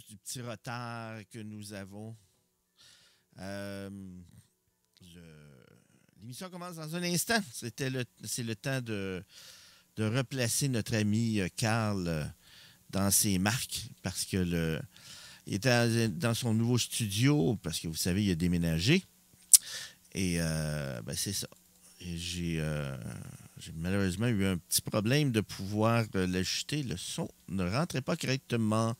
m'excuse du petit retard que nous avons. L'émission commence dans un instant. C'est le temps de replacer notre ami Carl dans ses marques parce que il était dans son nouveau studio parce que vous savez, il a déménagé. Et c'est ça. J'ai malheureusement eu un petit problème de pouvoir l'ajuster. Le son ne rentrait pas correctement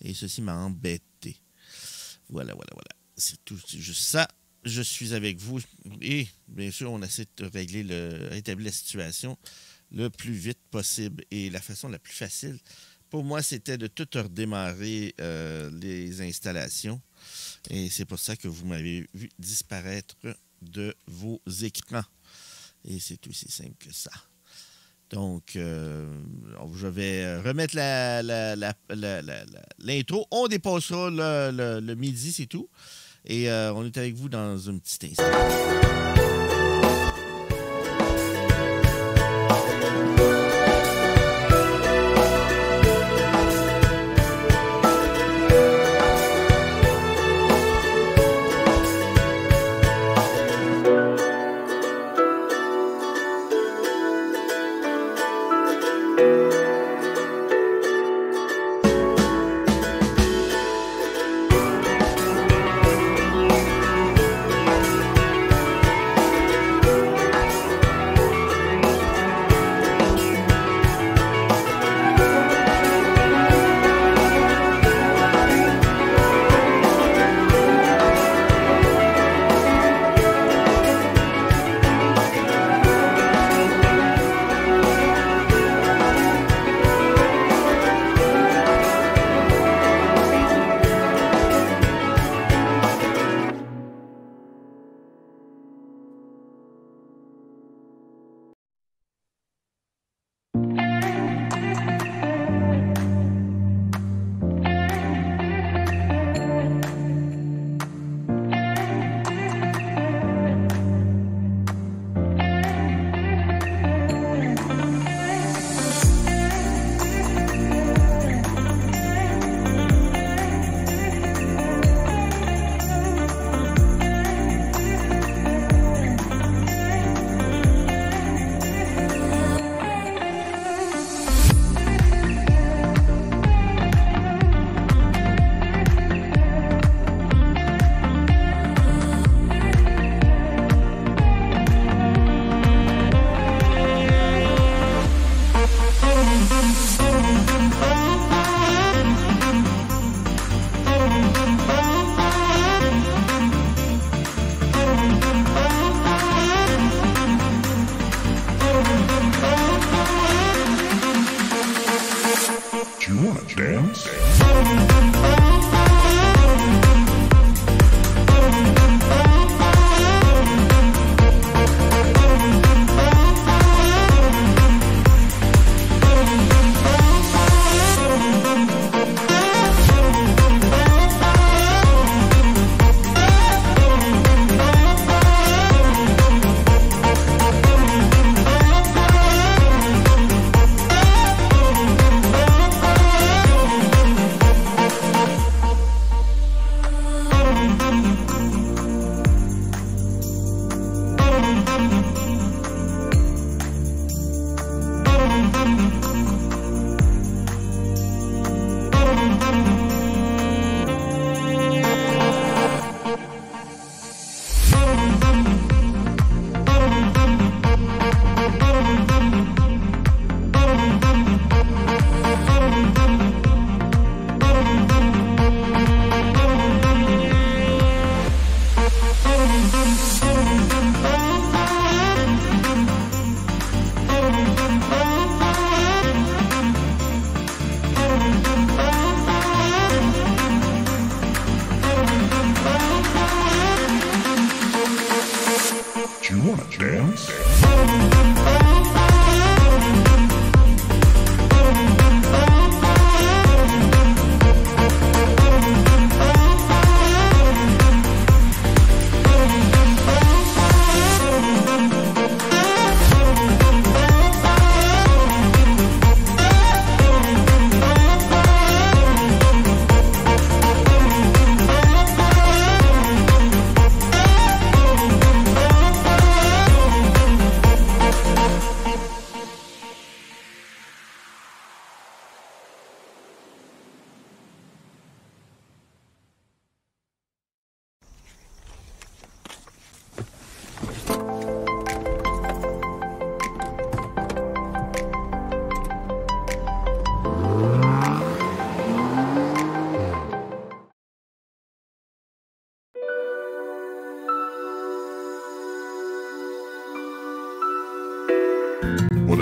et ceci m'a embêté. Voilà. C'est tout, c'est juste ça. Je suis avec vous et bien sûr, on essaie de rétablir la situation le plus vite possible et la façon la plus facile. Pour moi, c'était de tout redémarrer les installations et c'est pour ça que vous m'avez vu disparaître de vos écrans. Et c'est aussi simple que ça. Donc, je vais remettre l'intro. On dépassera le midi, c'est tout. Et on est avec vous dans un petit instant.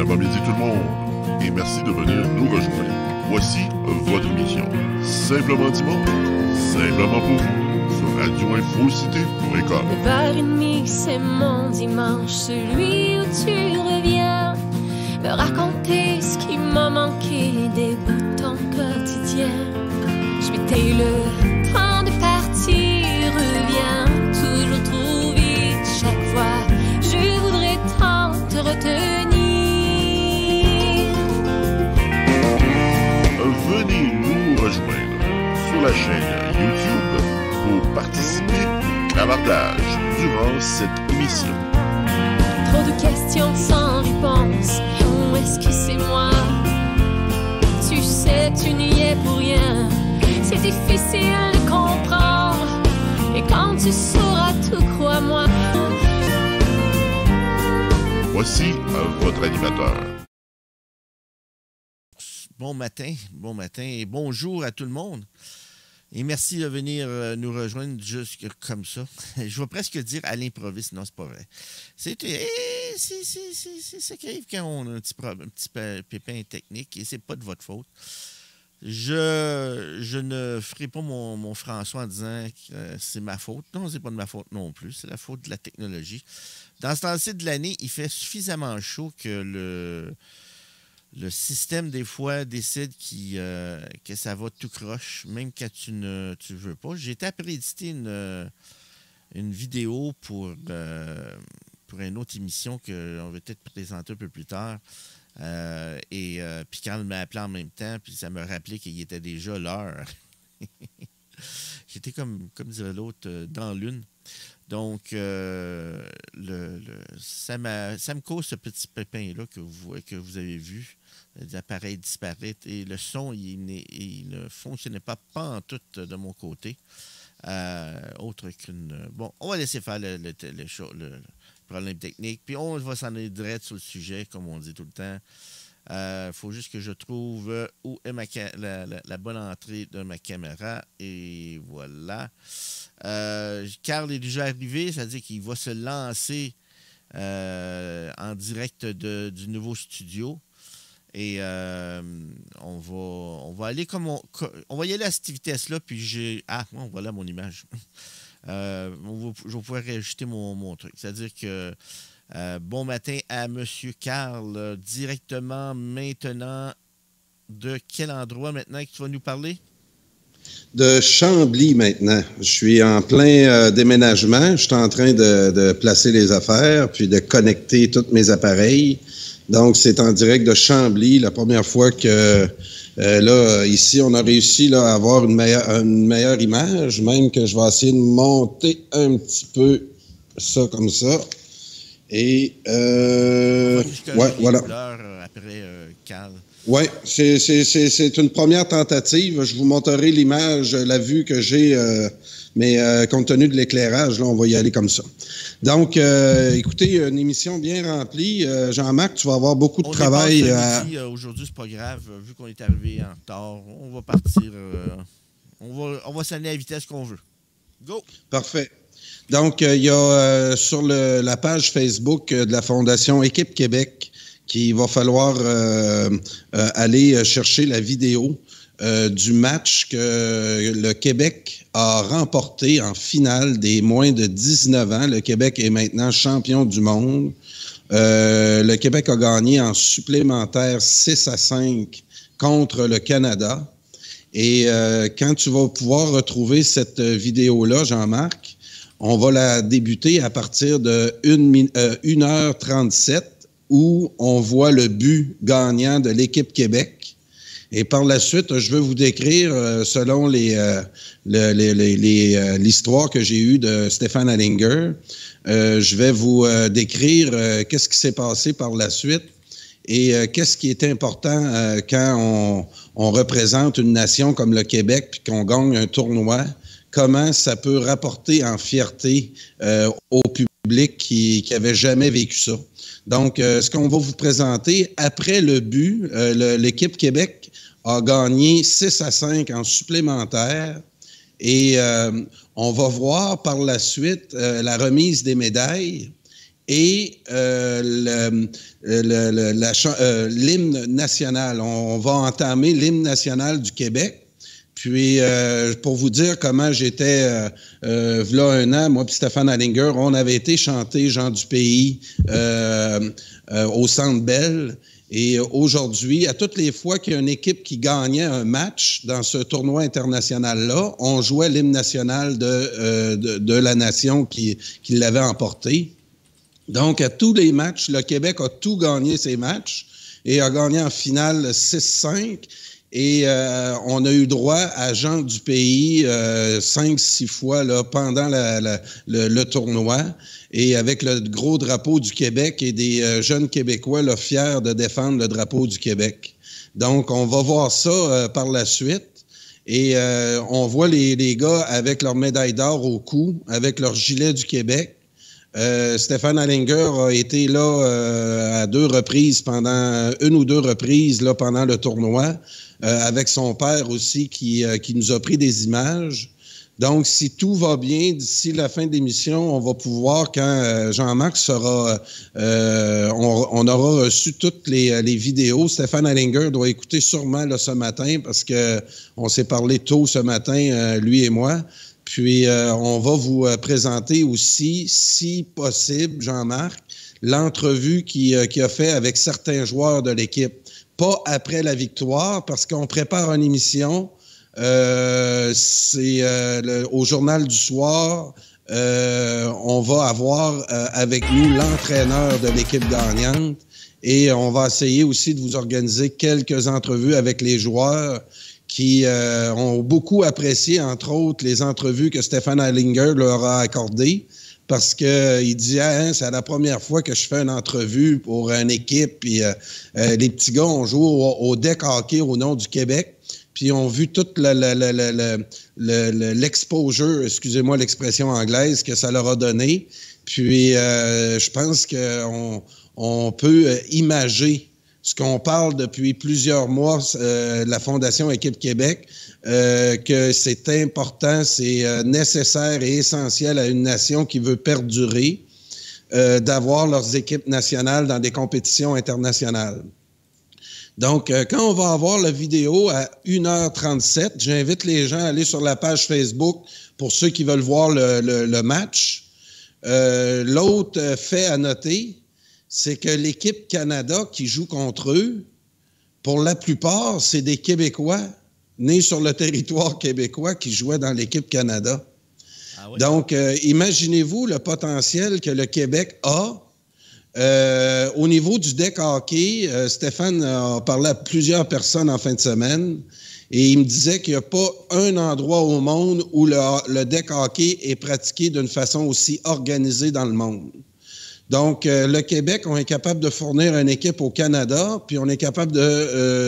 bon midi tout le monde et merci de venir nous rejoindre. Voici votre émission. Simplement dimanche, simplement pour vous, sur radioinfocité.com. 9h30, c'est mon dimanche, celui où tu reviens me raconter ce qui m'a manqué des bouts de ton quotidien. Je m'étais le temps de partir, reviens toujours trop vite chaque fois. Je voudrais tant te retenir. Venez nous rejoindre sur la chaîne YouTube pour participer au clavardage durant cette émission. Trop de questions sans réponse. Où est-ce que c'est moi? Tu sais, tu n'y es pour rien. C'est difficile de comprendre. Et quand tu sauras tout, crois-moi. Voici votre animateur. Bon matin et bonjour à tout le monde. Et merci de venir nous rejoindre juste comme ça. Je vais presque dire à l'improviste. Non, c'est pas vrai. C'est ça qui arrive quand on a un petit pépin technique et c'est pas de votre faute. Je ne ferai pas mon François en disant que c'est ma faute. Non, c'est pas de ma faute non plus. C'est la faute de la technologie. Dans ce temps-ci de l'année, il fait suffisamment chaud que le système, des fois, décide que ça va tout croche, même quand tu ne veux pas. J'ai été préditer une vidéo pour une autre émission qu'on va peut-être présenter un peu plus tard. Puis quand elle m'a appelé en même temps, puis ça me rappelait qu'il était déjà l'heure. J'étais comme dirait l'autre, dans l'une. Donc, ça me cause ce petit pépin-là que vous avez vu. Les appareils disparaître et le son, il ne fonctionnait pas en tout de mon côté. Autre qu'une... Bon, on va laisser faire le problème technique, puis on va s'en aller direct sur le sujet, comme on dit tout le temps. Il faut juste que je trouve où est la bonne entrée de ma caméra. Et voilà. Carl est déjà arrivé, c'est-à-dire qu'il va se lancer en direct du nouveau studio. Et on va aller on va y aller à cette vitesse-là, puis voilà mon image. Je vais pouvoir rajouter mon truc. C'est-à-dire que bon matin à M. Carl, directement maintenant. De quel endroit maintenant que tu vas nous parler? De Chambly maintenant. Je suis en plein déménagement. Je suis en train de placer les affaires, puis de connecter tous mes appareils. Donc, c'est en direct de Chambly, la première fois que, ici, on a réussi à avoir une meilleure image, même que je vais essayer de monter un petit peu ça comme ça. Et, voilà. Après, Carl. Oui, c'est une première tentative. Je vous montrerai l'image, la vue que j'ai, mais compte tenu de l'éclairage, là, on va y aller comme ça. Donc, écoutez, une émission bien remplie. Jean-Marc, tu vas avoir beaucoup de travail. Aujourd'hui, c'est pas grave. Vu qu'on est arrivé en retard, on va partir. On va s'aller à la vitesse qu'on veut. Go! Parfait. Donc, il y a sur la page Facebook de la Fondation Équipe Québec qu'il va falloir aller chercher la vidéo du match que le Québec a remporté en finale des moins de 19 ans. Le Québec est maintenant champion du monde. Le Québec a gagné en supplémentaire 6-5 contre le Canada. Et quand tu vas pouvoir retrouver cette vidéo-là, Jean-Marc, on va la débuter à partir de 1h37 où on voit le but gagnant de l'équipe Québec. Et par la suite, je veux vous décrire, selon l'histoire que j'ai eue de Stéphane Hallinger, je vais vous décrire qu'est-ce qui s'est passé par la suite et qu'est-ce qui est important quand on représente une nation comme le Québec puis qu'on gagne un tournoi, comment ça peut rapporter en fierté au public qui n'avait jamais vécu ça. Donc, ce qu'on va vous présenter, après le but, l'équipe Québec a gagné 6-5 en supplémentaire et on va voir par la suite la remise des médailles et l'hymne national. On va entamer l'hymne national du Québec. Puis, pour vous dire comment j'étais, v'là un an, moi puis Stéphane Hallinger, on avait été chanter Jean du Pays au Centre Bell. Et aujourd'hui, à toutes les fois qu'il y a une équipe qui gagnait un match dans ce tournoi international-là, on jouait l'hymne national de la nation qui l'avait emporté. Donc, à tous les matchs, le Québec a tout gagné ses matchs et a gagné en finale 6-5. Et on a eu droit à Jean du Pays 5-6 fois là, pendant le tournoi. Et avec le gros drapeau du Québec et des jeunes Québécois là, fiers de défendre le drapeau du Québec. Donc, on va voir ça par la suite. Et on voit les gars avec leur médaille d'or au cou, avec leur gilet du Québec. Stéphane Hallinger a été là à 2 reprises, pendant 1 ou 2 reprises là, pendant le tournoi, avec son père aussi qui nous a pris des images. Donc, si tout va bien, d'ici la fin de l'émission, on va pouvoir, quand Jean-Marc sera... on aura reçu toutes les vidéos. Stéphane Hallinger doit écouter sûrement là, ce matin parce que on s'est parlé tôt ce matin, lui et moi. Puis, on va vous présenter aussi, si possible, Jean-Marc, l'entrevue qu'il a fait avec certains joueurs de l'équipe. Pas après la victoire, parce qu'on prépare une émission... c'est au Journal du Soir, on va avoir avec nous l'entraîneur de l'équipe gagnante et on va essayer aussi de vous organiser quelques entrevues avec les joueurs qui ont beaucoup apprécié, entre autres, les entrevues que Stéphane Hallinger leur a accordées. Parce que il dit c'est la première fois que je fais une entrevue pour une équipe. Puis les petits gars ont joué au deck hockey au nom du Québec. Puis ont vu toute l'exposure, excusez-moi l'expression anglaise, que ça leur a donné. Puis je pense qu'on peut imager ce qu'on parle depuis plusieurs mois, la Fondation Équipe Québec, que c'est important, c'est nécessaire et essentiel à une nation qui veut perdurer, d'avoir leurs équipes nationales dans des compétitions internationales. Donc, quand on va avoir la vidéo à 1h37, j'invite les gens à aller sur la page Facebook pour ceux qui veulent voir le match. L'autre fait à noter, c'est que l'équipe Canada qui joue contre eux, pour la plupart, c'est des Québécois nés sur le territoire québécois qui jouaient dans l'équipe Canada. Ah oui? Donc, imaginez-vous le potentiel que le Québec a. Au niveau du deck hockey, Stéphane a parlé à plusieurs personnes en fin de semaine et il me disait qu'il n'y a pas un endroit au monde où le deck hockey est pratiqué d'une façon aussi organisée dans le monde. Donc, le Québec, on est capable de fournir une équipe au Canada, puis on est capable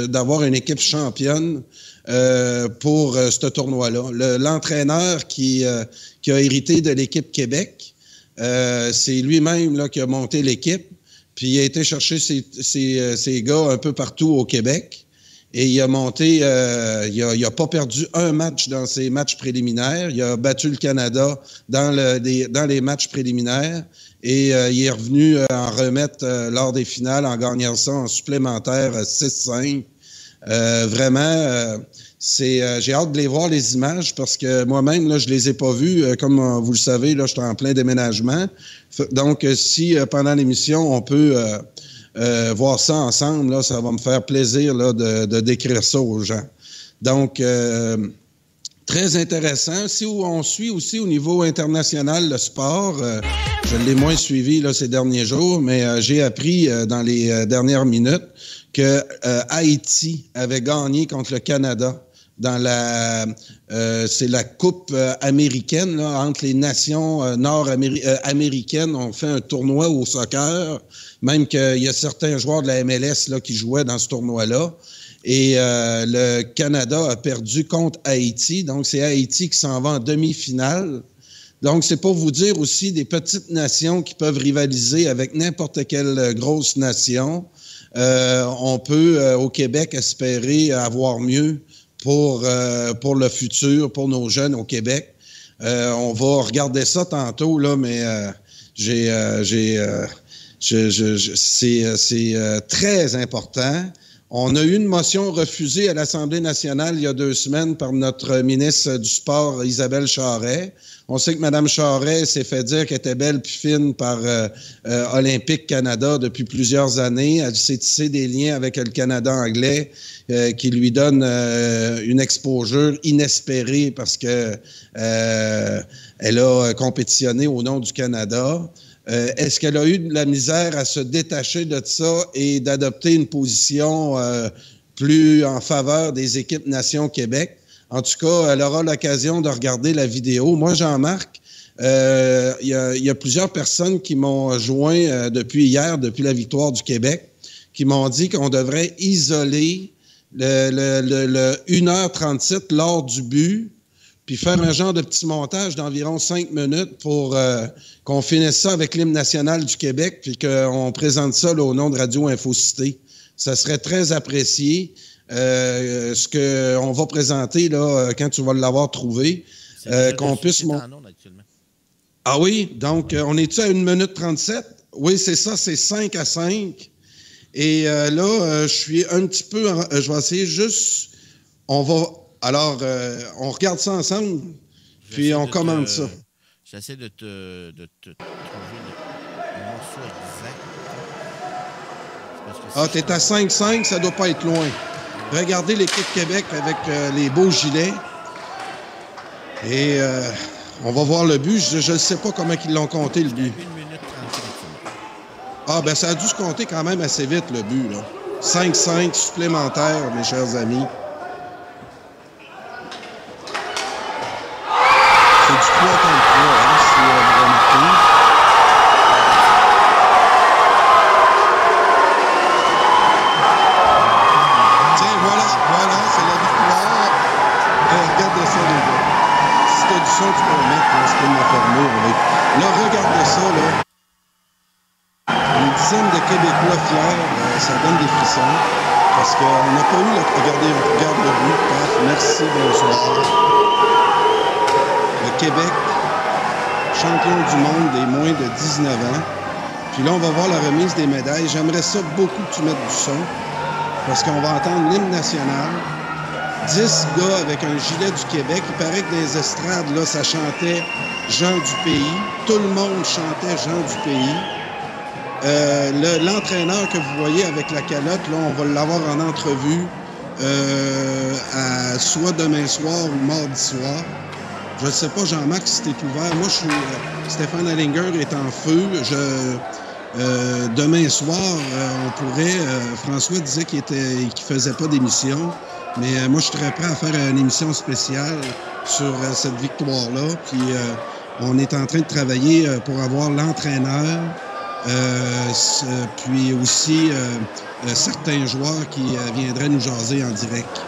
d'avoir une équipe championne pour ce tournoi-là. L'entraîneur qui a hérité de l'équipe Québec, c'est lui-même là, qui a monté l'équipe, puis il a été chercher ses gars un peu partout au Québec. Et il a monté, il a pas perdu un match dans ses matchs préliminaires. Il a battu le Canada dans les matchs préliminaires. Et il est revenu en remettre lors des finales en gagnant ça en supplémentaire 6-5. Vraiment, j'ai hâte de les voir, les images, parce que moi-même, là, je les ai pas vues. Comme vous le savez, là, je suis en plein déménagement. Donc, si pendant l'émission, on peut voir ça ensemble, là, ça va me faire plaisir là, de décrire ça aux gens. Donc, très intéressant. Si on suit aussi au niveau international le sport, je l'ai moins suivi là, ces derniers jours, mais j'ai appris dans les dernières minutes que Haïti avait gagné contre le Canada dans c'est la Coupe américaine là, entre les nations nord-américaines. On fait un tournoi au soccer, même qu'il y a certains joueurs de la MLS là, qui jouaient dans ce tournoi-là. Et le Canada a perdu contre Haïti. Donc, c'est Haïti qui s'en va en demi-finale. Donc, c'est pour vous dire aussi des petites nations qui peuvent rivaliser avec n'importe quelle grosse nation. On peut, au Québec, espérer avoir mieux pour le futur, pour nos jeunes au Québec. On va regarder ça tantôt, là, mais C'est très important. On a eu une motion refusée à l'Assemblée nationale il y a 2 semaines par notre ministre du Sport, Isabelle Charest. On sait que Mme Charest s'est fait dire qu'elle était belle puis fine par Olympique Canada depuis plusieurs années. Elle s'est tissé des liens avec le Canada anglais qui lui donne une exposure inespérée parce que elle a compétitionné au nom du Canada. Est-ce qu'elle a eu de la misère à se détacher de ça et d'adopter une position plus en faveur des équipes Nation Québec? En tout cas, elle aura l'occasion de regarder la vidéo. Moi, Jean-Marc, il y a plusieurs personnes qui m'ont joint depuis hier, depuis la victoire du Québec, qui m'ont dit qu'on devrait isoler le 1h37 lors du but, puis faire un genre de petit montage d'environ 5 minutes pour qu'on finisse ça avec l'hymne national du Québec, puis qu'on présente ça là, au nom de Radio Infocité. Ça serait très apprécié. Ce qu'on va présenter là, quand tu vas l'avoir trouvé, qu'on puisse... Ah oui? Donc, on est-tu à 1 minute 37? Oui, c'est ça, c'est 5-5. Et là, je suis un petit peu... je vais essayer juste... On va... Alors, on regarde ça ensemble, puis on commente ça. J'essaie de te trouver le morceau exact. Ah, t'es à 5-5, ça doit pas être loin. Regardez l'équipe Québec avec les beaux gilets. Et on va voir le but. Je ne sais pas comment ils l'ont compté, le but. 1 minute 37. Ah, ben ça a dû se compter quand même assez vite, le but, là. 5-5 supplémentaires, mes chers amis. C'est du 3 contre 3, hein, si vous remarquez. Tiens, voilà, c'est la victoire. Regardez ça, les gars. Si t'as du son, tu peux le mettre, là, je peux m'enfermer. Là, regardez ça, là. Une dizaine de Québécois fiers, ça donne des frissons. Parce qu'on n'a pas eu le... Regardez, on regarde le but. Paf, merci, bonsoir. Le Québec, champion du monde des moins de 19 ans. Puis là, on va voir la remise des médailles. J'aimerais ça beaucoup que tu mettes du son, parce qu'on va entendre l'hymne national. 10 gars avec un gilet du Québec. Il paraît que dans les estrades, là, ça chantait Jean du pays. Tout le monde chantait Jean du pays. L'entraîneur que vous voyez avec la calotte, là, on va l'avoir en entrevue soit demain soir ou mardi soir. Je ne sais pas, Jean-Marc, si t'es ouvert. Moi, Stéphane Allinger est en feu. Demain soir, on pourrait... François disait qu'il faisait pas d'émission, mais moi, je suis très prêt à faire une émission spéciale sur cette victoire-là. Puis, on est en train de travailler pour avoir l'entraîneur, puis aussi certains joueurs qui viendraient nous jaser en direct.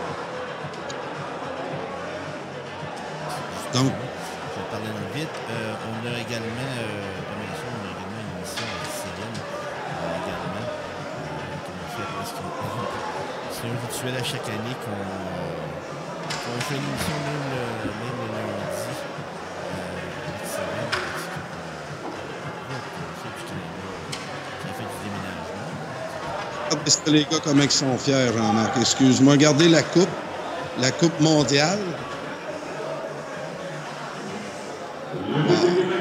Donc, je vais parler vite. On a également, demain soir, on a également une émission avec Céline. Également, qu'on fait presque. C'est un rituel à chaque année qu'on fait une émission même le lundi. Avec Céline. Ça fait du déménagement. Regardez les gars comment ils sont fiers, Jean-Marc. Excuse-moi. Regardez la coupe mondiale.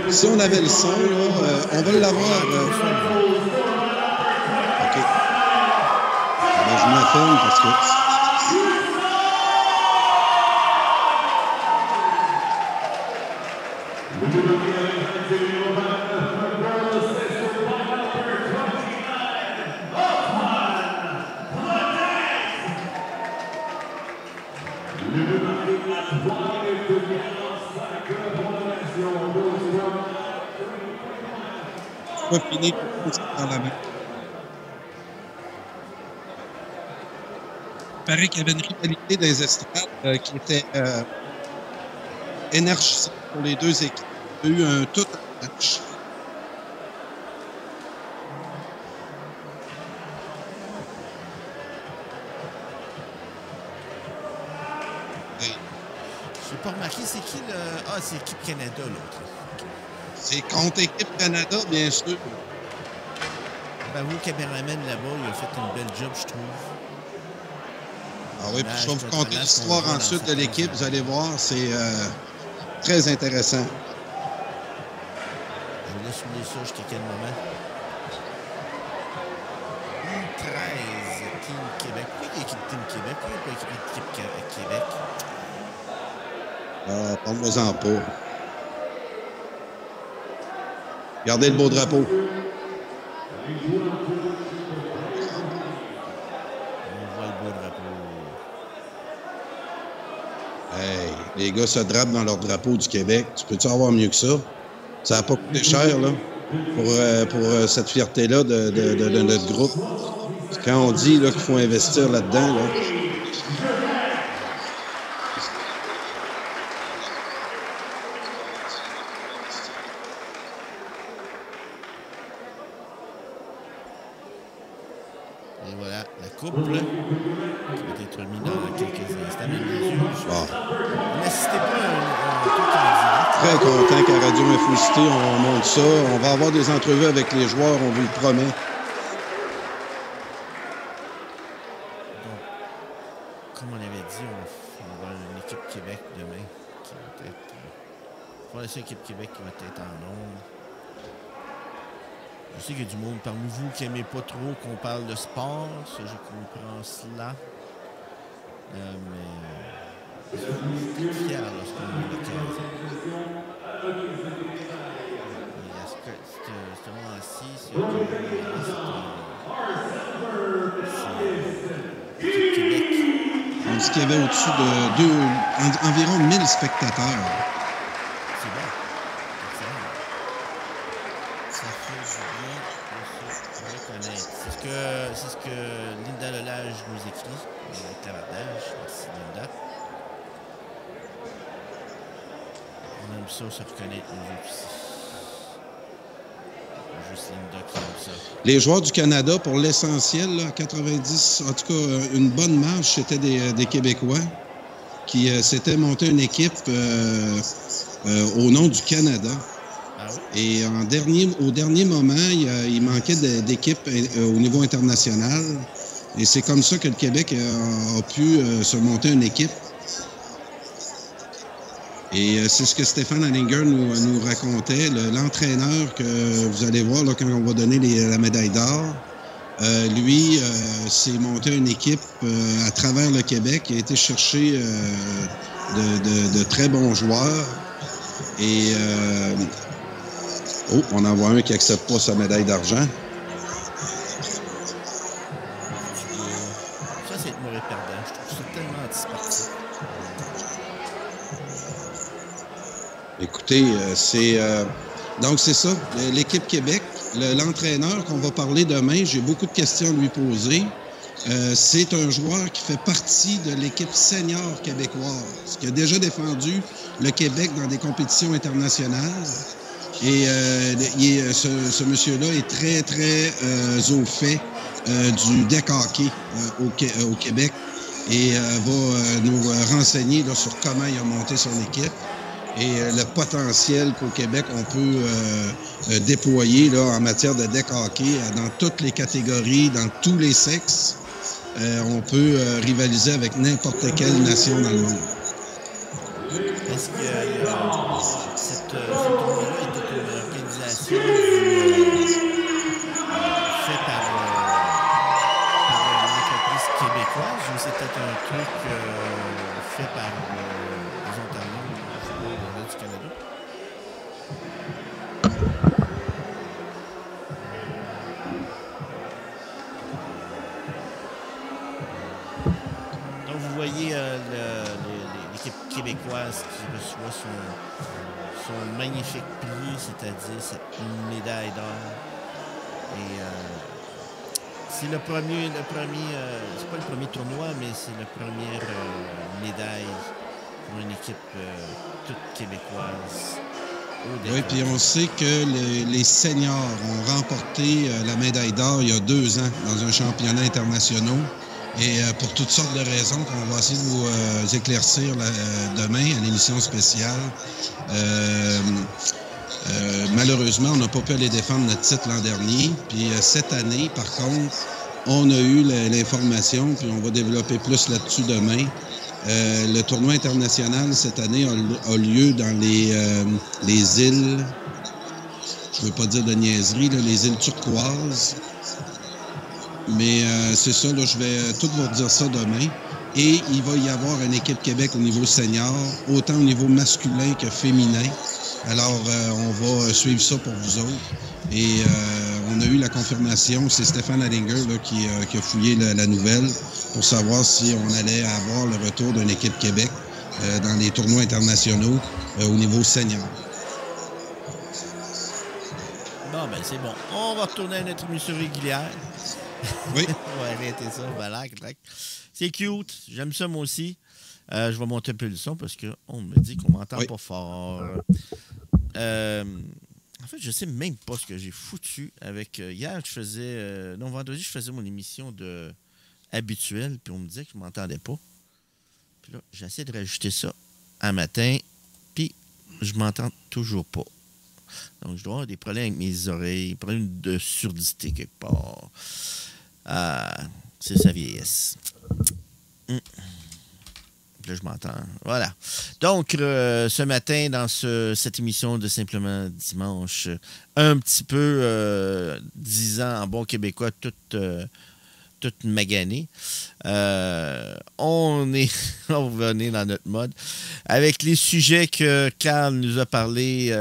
Si on avait le son, là, on va l'avoir. OK. Alors, je m'appelle parce que... Pas fini dans la main. Il paraît qu'il y avait une rivalité des estrades qui était énergisante pour les deux équipes. Il y a eu un tout match. Je n'ai pas remarqué, c'est qui le... Ah, c'est l'équipe Canada, l'autre. Okay. C'est contre Équipe Canada, bien sûr. Bravo, caméraman là-bas, il a fait une belle job, je trouve. Ah oui, puis je vais vous conter l'histoire ensuite de l'équipe. Vous allez voir, c'est très intéressant. Je vais laisse souligner ça jusqu'à quel moment. 13, Team Québec. Pourquoi il y a équipe Team Québec? Pourquoi il n'y a pas équipe Québec? Parle-moi-en pas. Regardez le beau drapeau. On voit le beau drapeau. Hey, les gars se drapent dans leur drapeau du Québec. Tu peux-tu avoir mieux que ça? Ça n'a pas coûté cher, là, pour cette fierté-là de notre groupe. Quand on dit là, qu'il faut investir là-dedans, là. Et voilà, la coupe, là, qui va être remise dans quelques instants. Mais les yeux, n'assistez pas à un truc en direct. Très content qu'à Radio Infocité, on monte ça. On va avoir des entrevues avec les joueurs, on vous le promet. Donc, comme on avait dit, on va avoir une équipe Québec demain qui va être... on va laisser l'équipe Québec qui va être en ondes. Je sais qu'il y a du monde parmi vous qui n'aimez pas trop qu'on parle de sport. Ça, je comprends cela. Mais je suis fier lorsqu'on a l'occasion. Et à ce moment-ci, c'est Québec. On dit qu'il y avait au-dessus de environ 1000 spectateurs. C'est bon. Excellent. Ça fait du bien de se reconnaître. C'est ce que Linda Lelage nous écrit. Le clavardage. Merci Linda. On aime ça, se reconnaître nous autres aussi. Juste Linda qui aime ça. Les joueurs du Canada, pour l'essentiel, 90, en tout cas, une bonne marge, c'était des Québécois qui s'étaient monté une équipe au nom du Canada. Ah oui? Et au dernier moment, il manquait d'équipes au niveau international. Et c'est comme ça que le Québec a pu se monter une équipe. Et c'est ce que Stéphane Allinger nous racontait. L'entraîneur que vous allez voir là, quand on va donner la médaille d'or, lui s'est monté une équipe à travers le Québec. Il a été chercher de très bons joueurs. Et on en voit un qui n'accepte pas sa médaille d'argent. Ça, c'est être mauvais perdant. Je trouve ça tellement antisportif. Écoutez, donc c'est ça, l'équipe Québec, l'entraîneur qu'on va parler demain, j'ai beaucoup de questions à lui poser. C'est un joueur qui fait partie de l'équipe senior québécoise, qui a déjà défendu le Québec dans des compétitions internationales. Et ce monsieur-là est très, très au fait du deck hockey au Québec et va nous renseigner là, sur comment il a monté son équipe. Et le potentiel qu'au Québec, on peut déployer là, en matière de deck hockey dans toutes les catégories, dans tous les sexes. On peut rivaliser avec n'importe quelle nation dans le monde. Est-ce que cette tournoi-là était une organisation faite par une entreprise québécoise ou c'était un truc fait par les Ontariens du Canada? Donc, vous voyez l'équipe québécoise qui reçoit son magnifique prix, c'est-à-dire cette médaille d'or. Et c'est le premier c'est pas le premier tournoi, mais c'est la première médaille pour une équipe toute québécoise. Oui, puis on sait que les seniors ont remporté la médaille d'or il y a 2 ans dans un championnat international. Et pour toutes sortes de raisons qu'on va essayer de vous éclaircir demain à l'émission spéciale. Malheureusement, on n'a pas pu aller défendre notre titre l'an dernier. Puis cette année, par contre, on a eu l'information, puis on va développer plus là-dessus demain. Le tournoi international cette année a lieu dans les îles, je ne veux pas dire de niaiserie, là, les îles turquoises. Mais c'est ça, là, je vais tout vous redire ça demain. Et il va y avoir une équipe Québec au niveau senior, autant au niveau masculin que féminin. Alors, on va suivre ça pour vous autres. Et on a eu la confirmation, c'est Stéphane Allinger là, qui a fouillé la nouvelle pour savoir si on allait avoir le retour d'une équipe Québec dans les tournois internationaux au niveau senior. Bon, ben c'est bon. On va retourner à notre émission régulière. Oui. On va arrêter ça. Voilà. C'est cute. J'aime ça, moi aussi. Je vais monter un peu le son parce qu'on me dit qu'on m'entend pas fort. En fait, je sais même pas ce que j'ai foutu avec... hier, vendredi, je faisais mon émission habituelle, puis on me disait que je ne m'entendais pas. Puis là, j'essaie de rajouter ça un matin, puis je m'entends toujours pas. Donc, je dois avoir des problèmes avec mes oreilles, des problèmes de surdité quelque part. C'est sa vieillesse. Là, je m'entends. Voilà. Donc, ce matin, dans cette émission de Simplement Dimanche, un petit peu disant en bon québécois, toute maganée. On revenait dans notre mode avec les sujets que Carl nous a parlé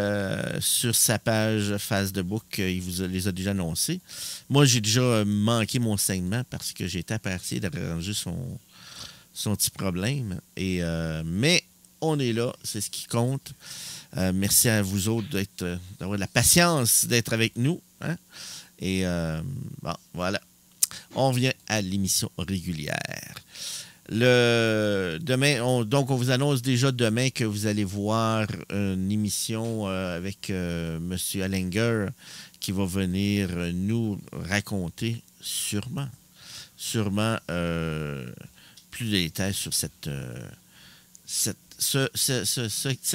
sur sa page Facebook. Il vous les a déjà annoncés. Moi, j'ai déjà manqué mon segment parce que j'étais à essayer d'arranger son petit problème. Mais on est là, c'est ce qui compte. Merci à vous autres d'avoir la patience d'être avec nous. Hein? Et bon, voilà. On revient à l'émission régulière. Demain, on vous annonce déjà demain que vous allez voir une émission avec M. Allinger qui va venir nous raconter sûrement plus de détails sur cette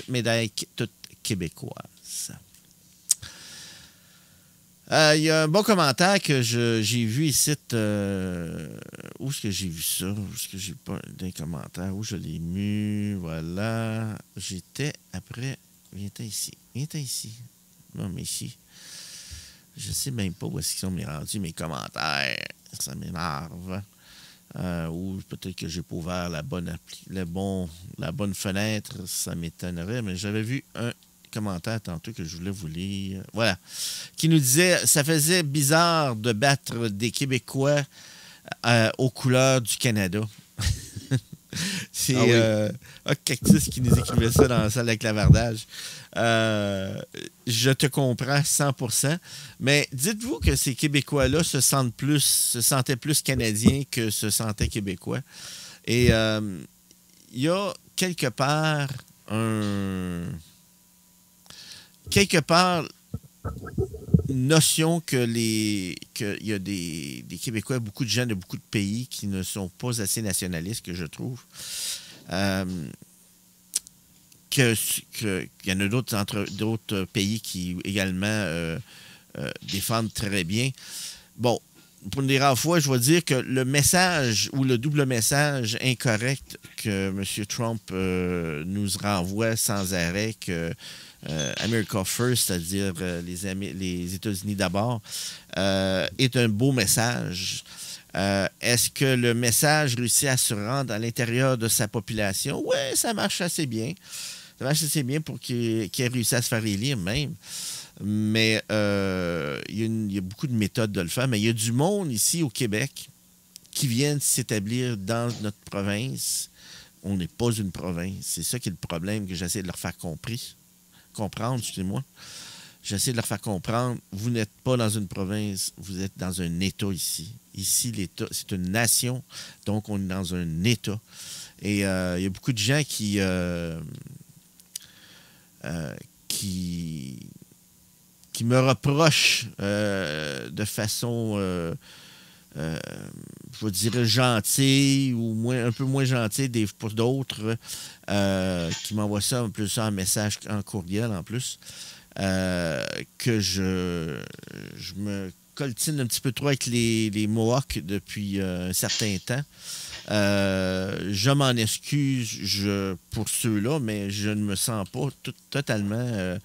médaille toute québécoise. Il y a un bon commentaire que j'ai vu ici. Où est-ce que j'ai vu ça? Où est-ce que j'ai pas des commentaires? Où je l'ai mis? Voilà. J'étais après. Viens-t'en ici. Non, mais ici. Je sais même pas où est-ce qu'ils sont rendus mes commentaires. Ça m'énerve. Ou peut-être que j'ai pas ouvert la bonne fenêtre. Ça m'étonnerait. Mais j'avais vu un commentaire tantôt que je voulais vous lire. Voilà. Qui nous disait « Ça faisait bizarre de battre des Québécois aux couleurs du Canada. » C'est Cactus qui nous écrivait ça dans la salle de clavardage. Je te comprends 100%. Mais dites-vous que ces Québécois-là se sentaient plus Canadiens que se sentaient Québécois. Et il y a quelque part une notion qu'il y a des Québécois, beaucoup de gens de beaucoup de pays qui ne sont pas assez nationalistes, que je trouve. Qu'il y en a d'autres pays qui également défendent très bien. Bon, pour une des rares fois, je vais dire que le message ou le double message incorrect que M. Trump nous renvoie sans arrêt, que America First, c'est-à-dire les États-Unis d'abord, est un beau message. Est-ce que le message réussit à se rendre à l'intérieur de sa population? Oui, ça marche assez bien. Ça marche assez bien pour qu'il ait réussi à se faire élire même. Mais il y a beaucoup de méthodes de le faire. Mais il y a du monde ici au Québec qui viennent s'établir dans notre province. On n'est pas une province. C'est ça qui est le problème que j'essaie de leur faire comprendre, excusez-moi. J'essaie de leur faire comprendre, vous n'êtes pas dans une province, vous êtes dans un État ici. Ici, l'État, c'est une nation, donc on est dans un État. Et il y a beaucoup de gens qui me reprochent de façon, je dirais, gentille ou un peu moins gentille pour d'autres qui m'envoient ça en message, en courriel en plus. que je me coltine un petit peu trop avec les Mohawks depuis un certain temps. Je m'en excuse pour ceux-là, mais je ne me sens pas totalement...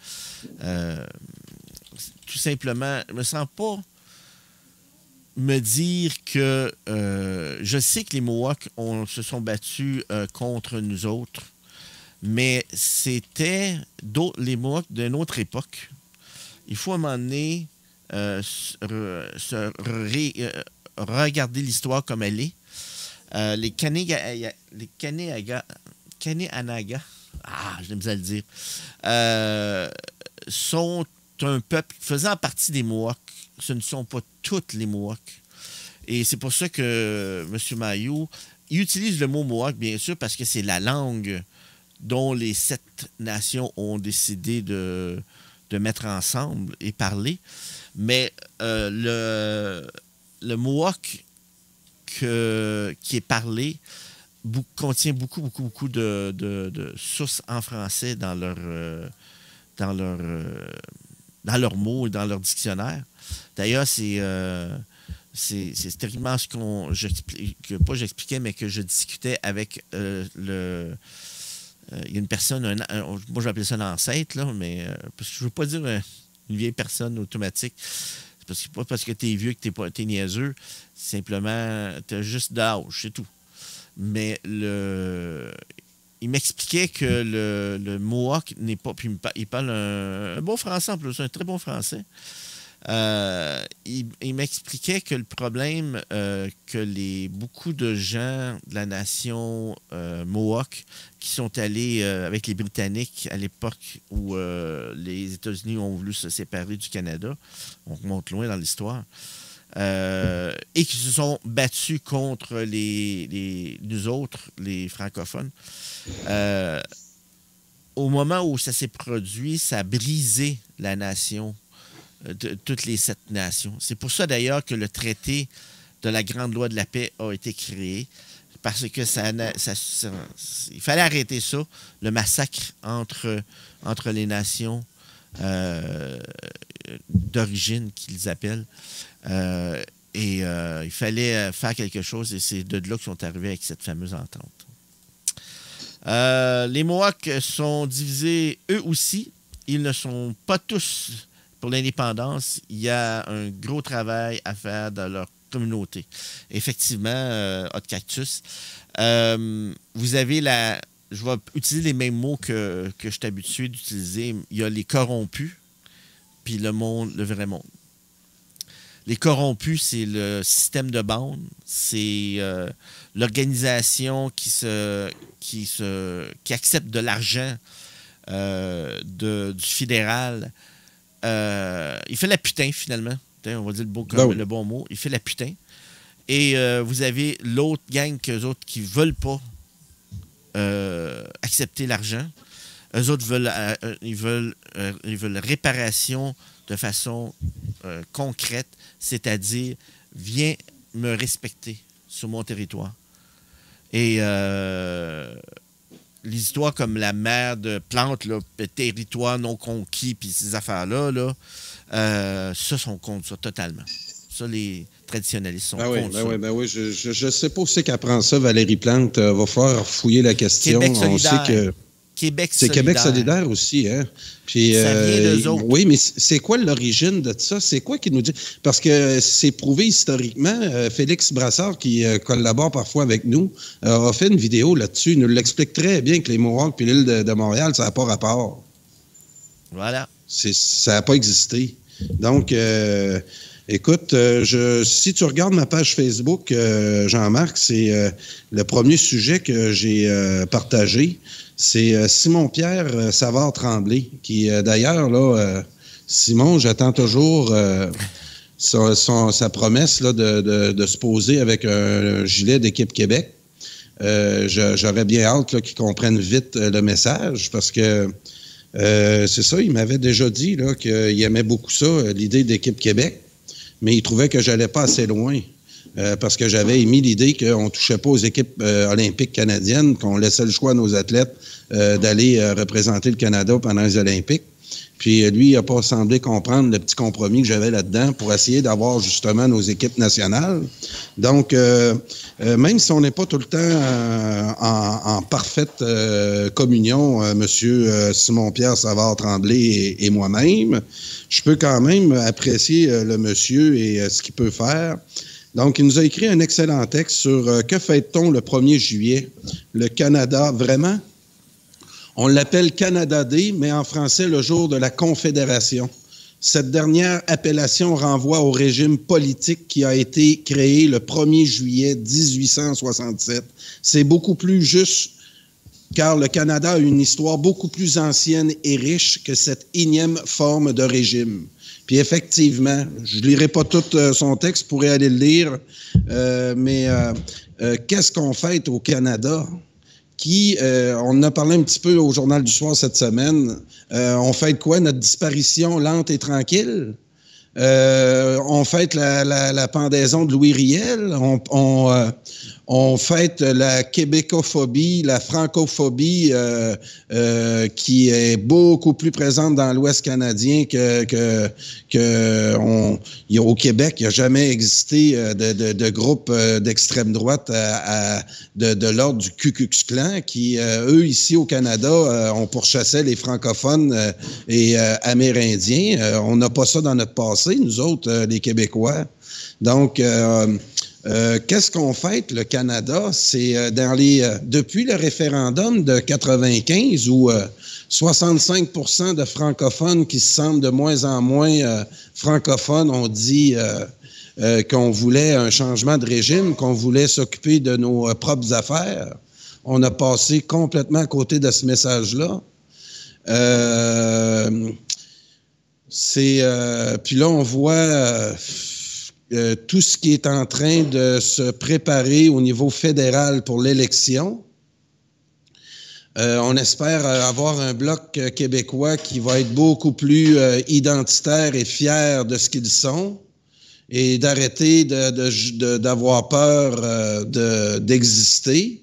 tout simplement, je ne me sens pas me dire que... je sais que les Mohawks se sont battus contre nous autres, mais c'était les Mohawks d'une autre époque. Il faut à un moment donné regarder l'histoire comme elle est. Les Kaneanaga, je l'aime bien le dire, sont un peuple faisant partie des Mohawks. Ce ne sont pas toutes les Mohawks. Et c'est pour ça que M. Mailloux utilise le mot Mohawk, bien sûr, parce que c'est la langue dont les 7 nations ont décidé de mettre ensemble et parler. Mais le Mohawk qui est parlé contient beaucoup de sources en français dans leurs mots et dans leur dictionnaire. D'ailleurs, c'est strictement ce que je discutais avec il y a une personne, moi j'appelais ça l'ancêtre, là, mais parce que je ne veux pas dire une vieille personne automatique. C'est pas parce que tu es vieux que tu es niaiseux. Simplement, tu as juste d'âge, c'est tout. Mais il m'expliquait que le Mohawk n'est pas... Puis il parle un bon français en plus, un très bon français. Il m'expliquait que le problème que beaucoup de gens de la nation Mohawk qui sont allés avec les Britanniques à l'époque où les États-Unis ont voulu se séparer du Canada, on remonte loin dans l'histoire, et qui se sont battus contre nous autres, les francophones. Au moment où ça s'est produit, ça a brisé la nation de toutes les 7 nations. C'est pour ça, d'ailleurs, que le traité de la Grande Loi de la Paix a été créé, parce que il fallait arrêter ça, le massacre entre les nations d'origine, qu'ils appellent. Il fallait faire quelque chose, et c'est de là qu'ils sont arrivés avec cette fameuse entente. Les Mohawks sont divisés, eux aussi. Ils ne sont pas tous... Pour l'indépendance, il y a un gros travail à faire dans leur communauté. Effectivement, Hot Cactus, vous avez je vais utiliser les mêmes mots que je suis habitué d'utiliser. Il y a les corrompus, puis le vrai monde. Les corrompus, c'est le système de bande, c'est l'organisation qui accepte de l'argent du fédéral. Il fait la putain, finalement. On va dire le bon mot. Il fait la putain. Et vous avez l'autre gang qu'eux autres qui ne veulent pas accepter l'argent. Eux autres ils veulent réparation de façon concrète, c'est-à-dire viens me respecter sur mon territoire. Et les histoires comme la mer de Plante, là, territoire non conquis, puis ces affaires-là, ça sont contre ça totalement. Ça, les traditionnalistes sont contre ça. Oui. Je sais pas où c'est qu'apprend ça, Valérie Plante. Va falloir fouiller la question. Québec solidaire. On sait que c'est Québec solidaire aussi, hein? Puis, ça vient d'eux autres. Oui, mais c'est quoi l'origine de ça? C'est quoi qui nous dit? Parce que c'est prouvé historiquement. Félix Brassard, qui collabore parfois avec nous, a fait une vidéo là-dessus. Il nous l'explique très bien que les Mohawks puis l'île de Montréal, ça n'a pas rapport. Voilà. Ça n'a pas existé. Donc, écoute, si tu regardes ma page Facebook, Jean-Marc, c'est le premier sujet que j'ai partagé. C'est Simon-Pierre Savard-Tremblay, qui, d'ailleurs, là, Simon, j'attends toujours sa promesse là, de se poser avec un gilet d'équipe Québec. J'aurais bien hâte là, qu'il comprenne vite le message, parce que c'est ça, il m'avait déjà dit là, qu'il aimait beaucoup ça, l'idée d'équipe Québec, mais il trouvait que j'allais pas assez loin. Parce que j'avais émis l'idée qu'on ne touchait pas aux équipes olympiques canadiennes, qu'on laissait le choix à nos athlètes d'aller représenter le Canada pendant les Olympiques. Puis lui, il n'a pas semblé comprendre le petit compromis que j'avais là-dedans pour essayer d'avoir justement nos équipes nationales. Donc, même si on n'est pas tout le temps en parfaite communion, Monsieur Simon-Pierre Savard-Tremblay et moi-même, je peux quand même apprécier le monsieur et ce qu'il peut faire. Donc, il nous a écrit un excellent texte sur que fête-t-on le 1er juillet? Le Canada, vraiment? On l'appelle Canada Day, mais en français, le jour de la Confédération. Cette dernière appellation renvoie au régime politique qui a été créé le 1er juillet 1867. C'est beaucoup plus juste, car le Canada a une histoire beaucoup plus ancienne et riche que cette énième forme de régime. Puis effectivement, je ne lirai pas tout son texte, vous pourrez aller le lire, mais qu'est-ce qu'on fête au Canada? On en a parlé un petit peu au Journal du Soir cette semaine. On fête quoi? Notre disparition lente et tranquille? On fête la pendaison de Louis Riel. On fête la québécophobie, la francophobie qui est beaucoup plus présente dans l'Ouest canadien au Québec. Il n'y a jamais existé de groupe d'extrême droite de l'ordre du Ku Klux Klan qui, eux, ici au Canada, on pourchassait les francophones et amérindiens. On n'a pas ça dans notre passé, nous autres, les Québécois. Donc, qu'est-ce qu'on fête, le Canada? C'est depuis le référendum de 95 où 65% de francophones qui se sentent de moins en moins francophones ont dit qu'on voulait un changement de régime, qu'on voulait s'occuper de nos propres affaires. On a passé complètement à côté de ce message-là. Puis là, on voit tout ce qui est en train de se préparer au niveau fédéral pour l'élection. On espère avoir un bloc québécois qui va être beaucoup plus identitaire et fier de ce qu'ils sont et d'arrêter d'avoir peur d'exister,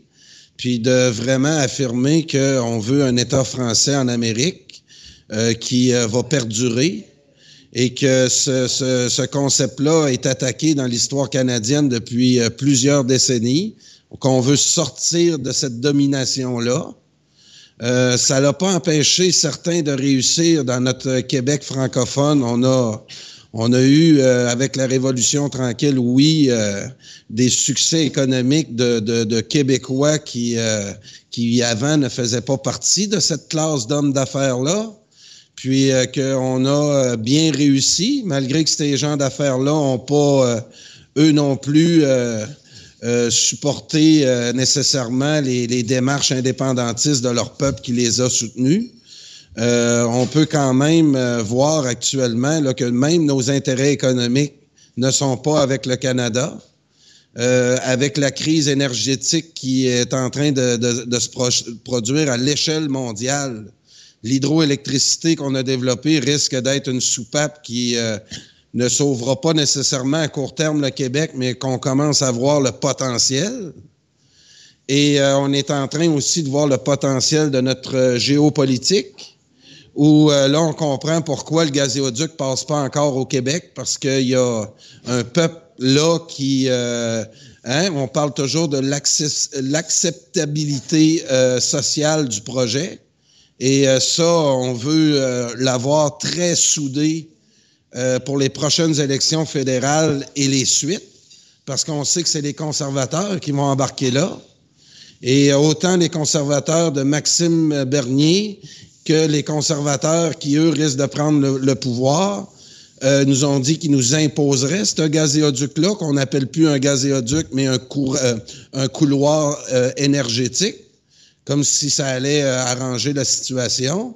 puis de vraiment affirmer qu'on veut un État français en Amérique qui va perdurer. Et que ce concept-là est attaqué dans l'histoire canadienne depuis plusieurs décennies, qu'on veut sortir de cette domination-là. Ça l'a pas empêché certains de réussir dans notre Québec francophone. On a eu, avec la Révolution tranquille, oui, des succès économiques de Québécois qui avant ne faisaient pas partie de cette classe d'hommes d'affaires-là. Puis qu'on a bien réussi, malgré que ces gens d'affaires-là n'ont pas, eux non plus, supporté nécessairement les démarches indépendantistes de leur peuple qui les a soutenus. On peut quand même voir actuellement là, que même nos intérêts économiques ne sont pas avec le Canada. Avec la crise énergétique qui est en train de se produire à l'échelle mondiale, l'hydroélectricité qu'on a développée risque d'être une soupape qui ne sauvera pas nécessairement à court terme le Québec, mais qu'on commence à voir le potentiel. Et on est en train aussi de voir le potentiel de notre géopolitique, où là, on comprend pourquoi le gazéoduc ne passe pas encore au Québec, parce qu'il y a un peuple là qui... on parle toujours de l'acceptabilité sociale du projet. Et ça, on veut l'avoir très soudé pour les prochaines élections fédérales et les suites, parce qu'on sait que c'est les conservateurs qui vont embarquer là. Et autant les conservateurs de Maxime Bernier que les conservateurs qui, eux, risquent de prendre le pouvoir, nous ont dit qu'ils nous imposeraient ce gazéoduc-là, qu'on n'appelle plus un gazéoduc, mais un couloir énergétique, comme si ça allait arranger la situation.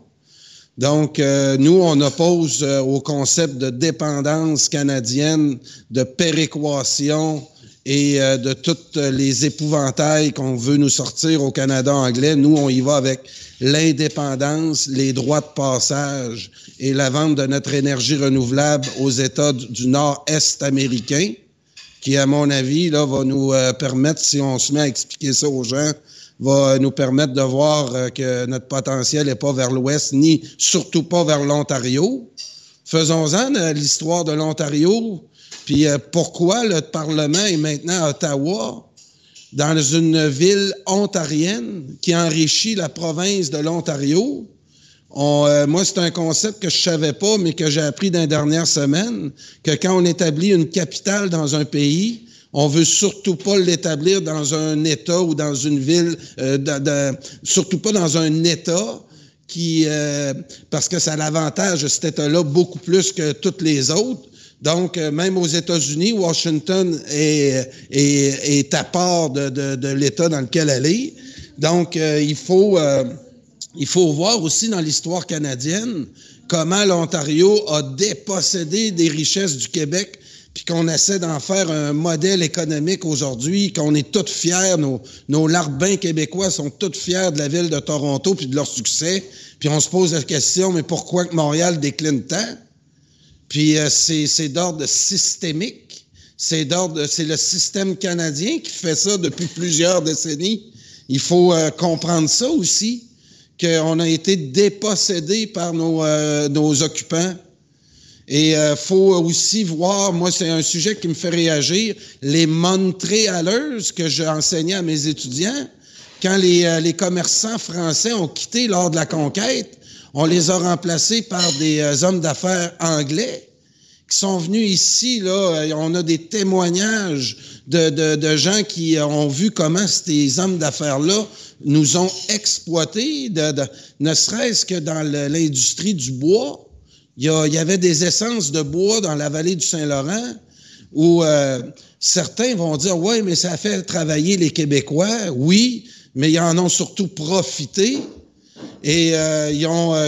Donc, nous, on oppose au concept de dépendance canadienne, de péréquation et de toutes les épouvantails qu'on veut nous sortir au Canada anglais. Nous, on y va avec l'indépendance, les droits de passage et la vente de notre énergie renouvelable aux États du nord-est américain, qui, à mon avis, là, va nous permettre, si on se met à expliquer ça aux gens, va nous permettre de voir que notre potentiel n'est pas vers l'ouest, ni surtout pas vers l'Ontario. Faisons-en l'histoire de l'Ontario, puis pourquoi le Parlement est maintenant à Ottawa, dans une ville ontarienne qui enrichit la province de l'Ontario. Moi, c'est un concept que je savais pas, mais que j'ai appris dans les dernières semaines, que quand on établit une capitale dans un pays, on veut surtout pas l'établir dans un État ou dans une ville, surtout pas dans un État qui, parce que ça a l'avantage de cet État-là beaucoup plus que toutes les autres. Donc, même aux États-Unis, Washington est à part de l'État dans lequel elle est. Donc, il faut voir aussi dans l'histoire canadienne comment l'Ontario a dépossédé des richesses du Québec, puis qu'on essaie d'en faire un modèle économique aujourd'hui, qu'on est tous fiers, nos larbins québécois sont tous fiers de la ville de Toronto puis de leur succès. Puis on se pose la question, mais pourquoi que Montréal décline tant? Puis c'est d'ordre systémique, c'est le système canadien qui fait ça depuis plusieurs décennies. Il faut comprendre ça aussi, qu'on a été dépossédé par nos occupants. Et faut aussi voir, moi c'est un sujet qui me fait réagir, les Montréalers que j'ai enseigné à mes étudiants. Quand les commerçants français ont quitté lors de la conquête, on les a remplacés par des hommes d'affaires anglais qui sont venus ici. Là, on a des témoignages de gens qui ont vu comment ces hommes d'affaires-là nous ont exploités, ne serait-ce que dans l'industrie du bois. Il y avait des essences de bois dans la vallée du Saint-Laurent où certains vont dire « Ouais, mais ça a fait travailler les Québécois. » Oui, mais ils en ont surtout profité. Et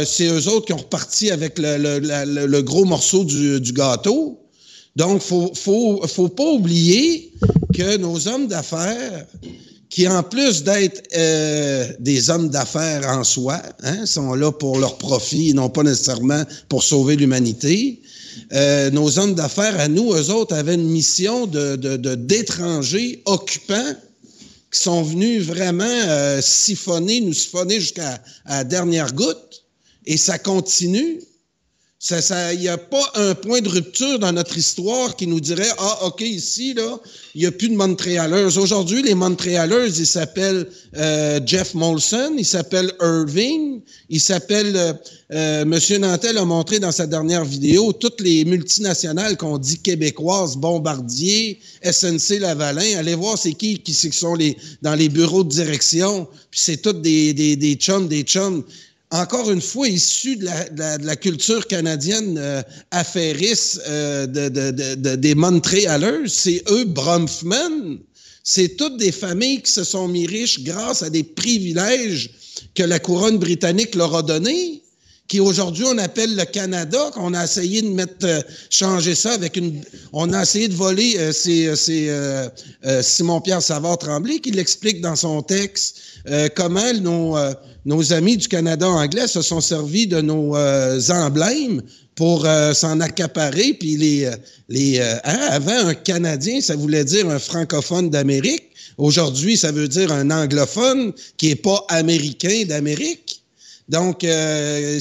c'est eux autres qui ont reparti avec le gros morceau du gâteau. Donc, faut pas oublier que nos hommes d'affaires, qui en plus d'être des hommes d'affaires en soi, sont là pour leur profit et non pas nécessairement pour sauver l'humanité. Nos hommes d'affaires, à nous, eux autres, avaient une mission d'étrangers occupants qui sont venus vraiment nous siphonner jusqu'à la dernière goutte. Et ça continue. Il n'y a pas un point de rupture dans notre histoire qui nous dirait « Ah, OK, ici, là, il n'y a plus de Montréalers. » Aujourd'hui, les Montréalers, ils s'appellent Jeff Molson, ils s'appellent Irving, ils s'appellent... Monsieur Nantel a montré dans sa dernière vidéo toutes les multinationales qu'on dit québécoises, Bombardier, SNC-Lavalin. Allez voir c'est qui sont dans les bureaux de direction. Puis c'est tous des chums. Encore une fois, issus de la culture canadienne affairiste des Montréalers, c'est eux, Bronfman. C'est toutes des familles qui se sont mis riches grâce à des privilèges que la couronne britannique leur a donnés, qui aujourd'hui on appelle le Canada, qu'on a essayé de changer ça avec on a essayé de voler, c'est Simon-Pierre Savard-Tremblay qui l'explique dans son texte, comment nos amis du Canada anglais se sont servis de nos emblèmes pour s'en accaparer. Puis avant, un Canadien, ça voulait dire un francophone d'Amérique. Aujourd'hui, ça veut dire un anglophone qui n'est pas américain d'Amérique. Donc,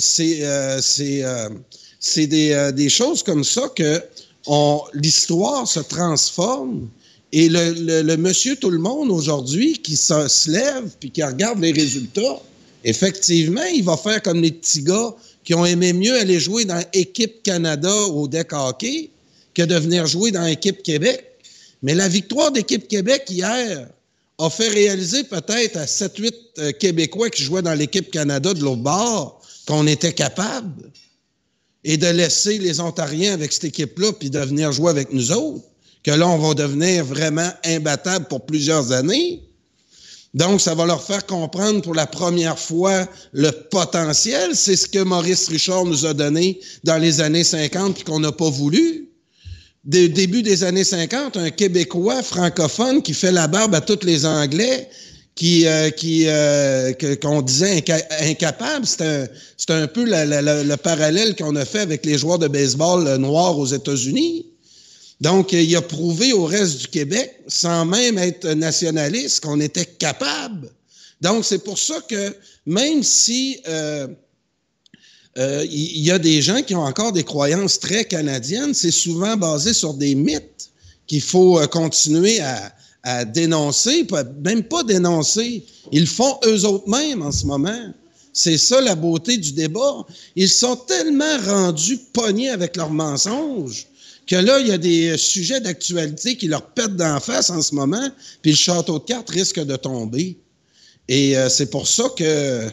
c'est des choses comme ça que l'histoire se transforme. Et le monsieur tout le monde aujourd'hui qui se lève puis qui regarde les résultats, effectivement, il va faire comme les petits gars qui ont aimé mieux aller jouer dans Équipe Canada au deck hockey que de venir jouer dans Équipe Québec. Mais la victoire d'Équipe Québec hier a fait réaliser peut-être à 7-8 Québécois qui jouaient dans l'Équipe Canada de l'autre bord qu'on était capable et de laisser les Ontariens avec cette équipe-là puis de venir jouer avec nous autres, que là, on va devenir vraiment imbattable pour plusieurs années. Donc, ça va leur faire comprendre pour la première fois le potentiel. C'est ce que Maurice Richard nous a donné dans les années 50 puis qu'on n'a pas voulu. Début des années 50, un Québécois francophone qui fait la barbe à tous les Anglais, qu'on disait incapable, c'est un peu le parallèle qu'on a fait avec les joueurs de baseball noirs aux États-Unis. Donc, il a prouvé au reste du Québec, sans même être nationaliste, qu'on était capable Donc, c'est pour ça que même si il y a des gens qui ont encore des croyances très canadiennes, c'est souvent basé sur des mythes qu'il faut continuer à dénoncer, même pas dénoncer. Ils le font eux autres mêmes en ce moment. C'est ça la beauté du débat. Ils sont tellement rendus pognés avec leurs mensonges que là, il y a des sujets d'actualité qui leur pètent d'en face en ce moment, puis le château de cartes risque de tomber. Et c'est pour ça que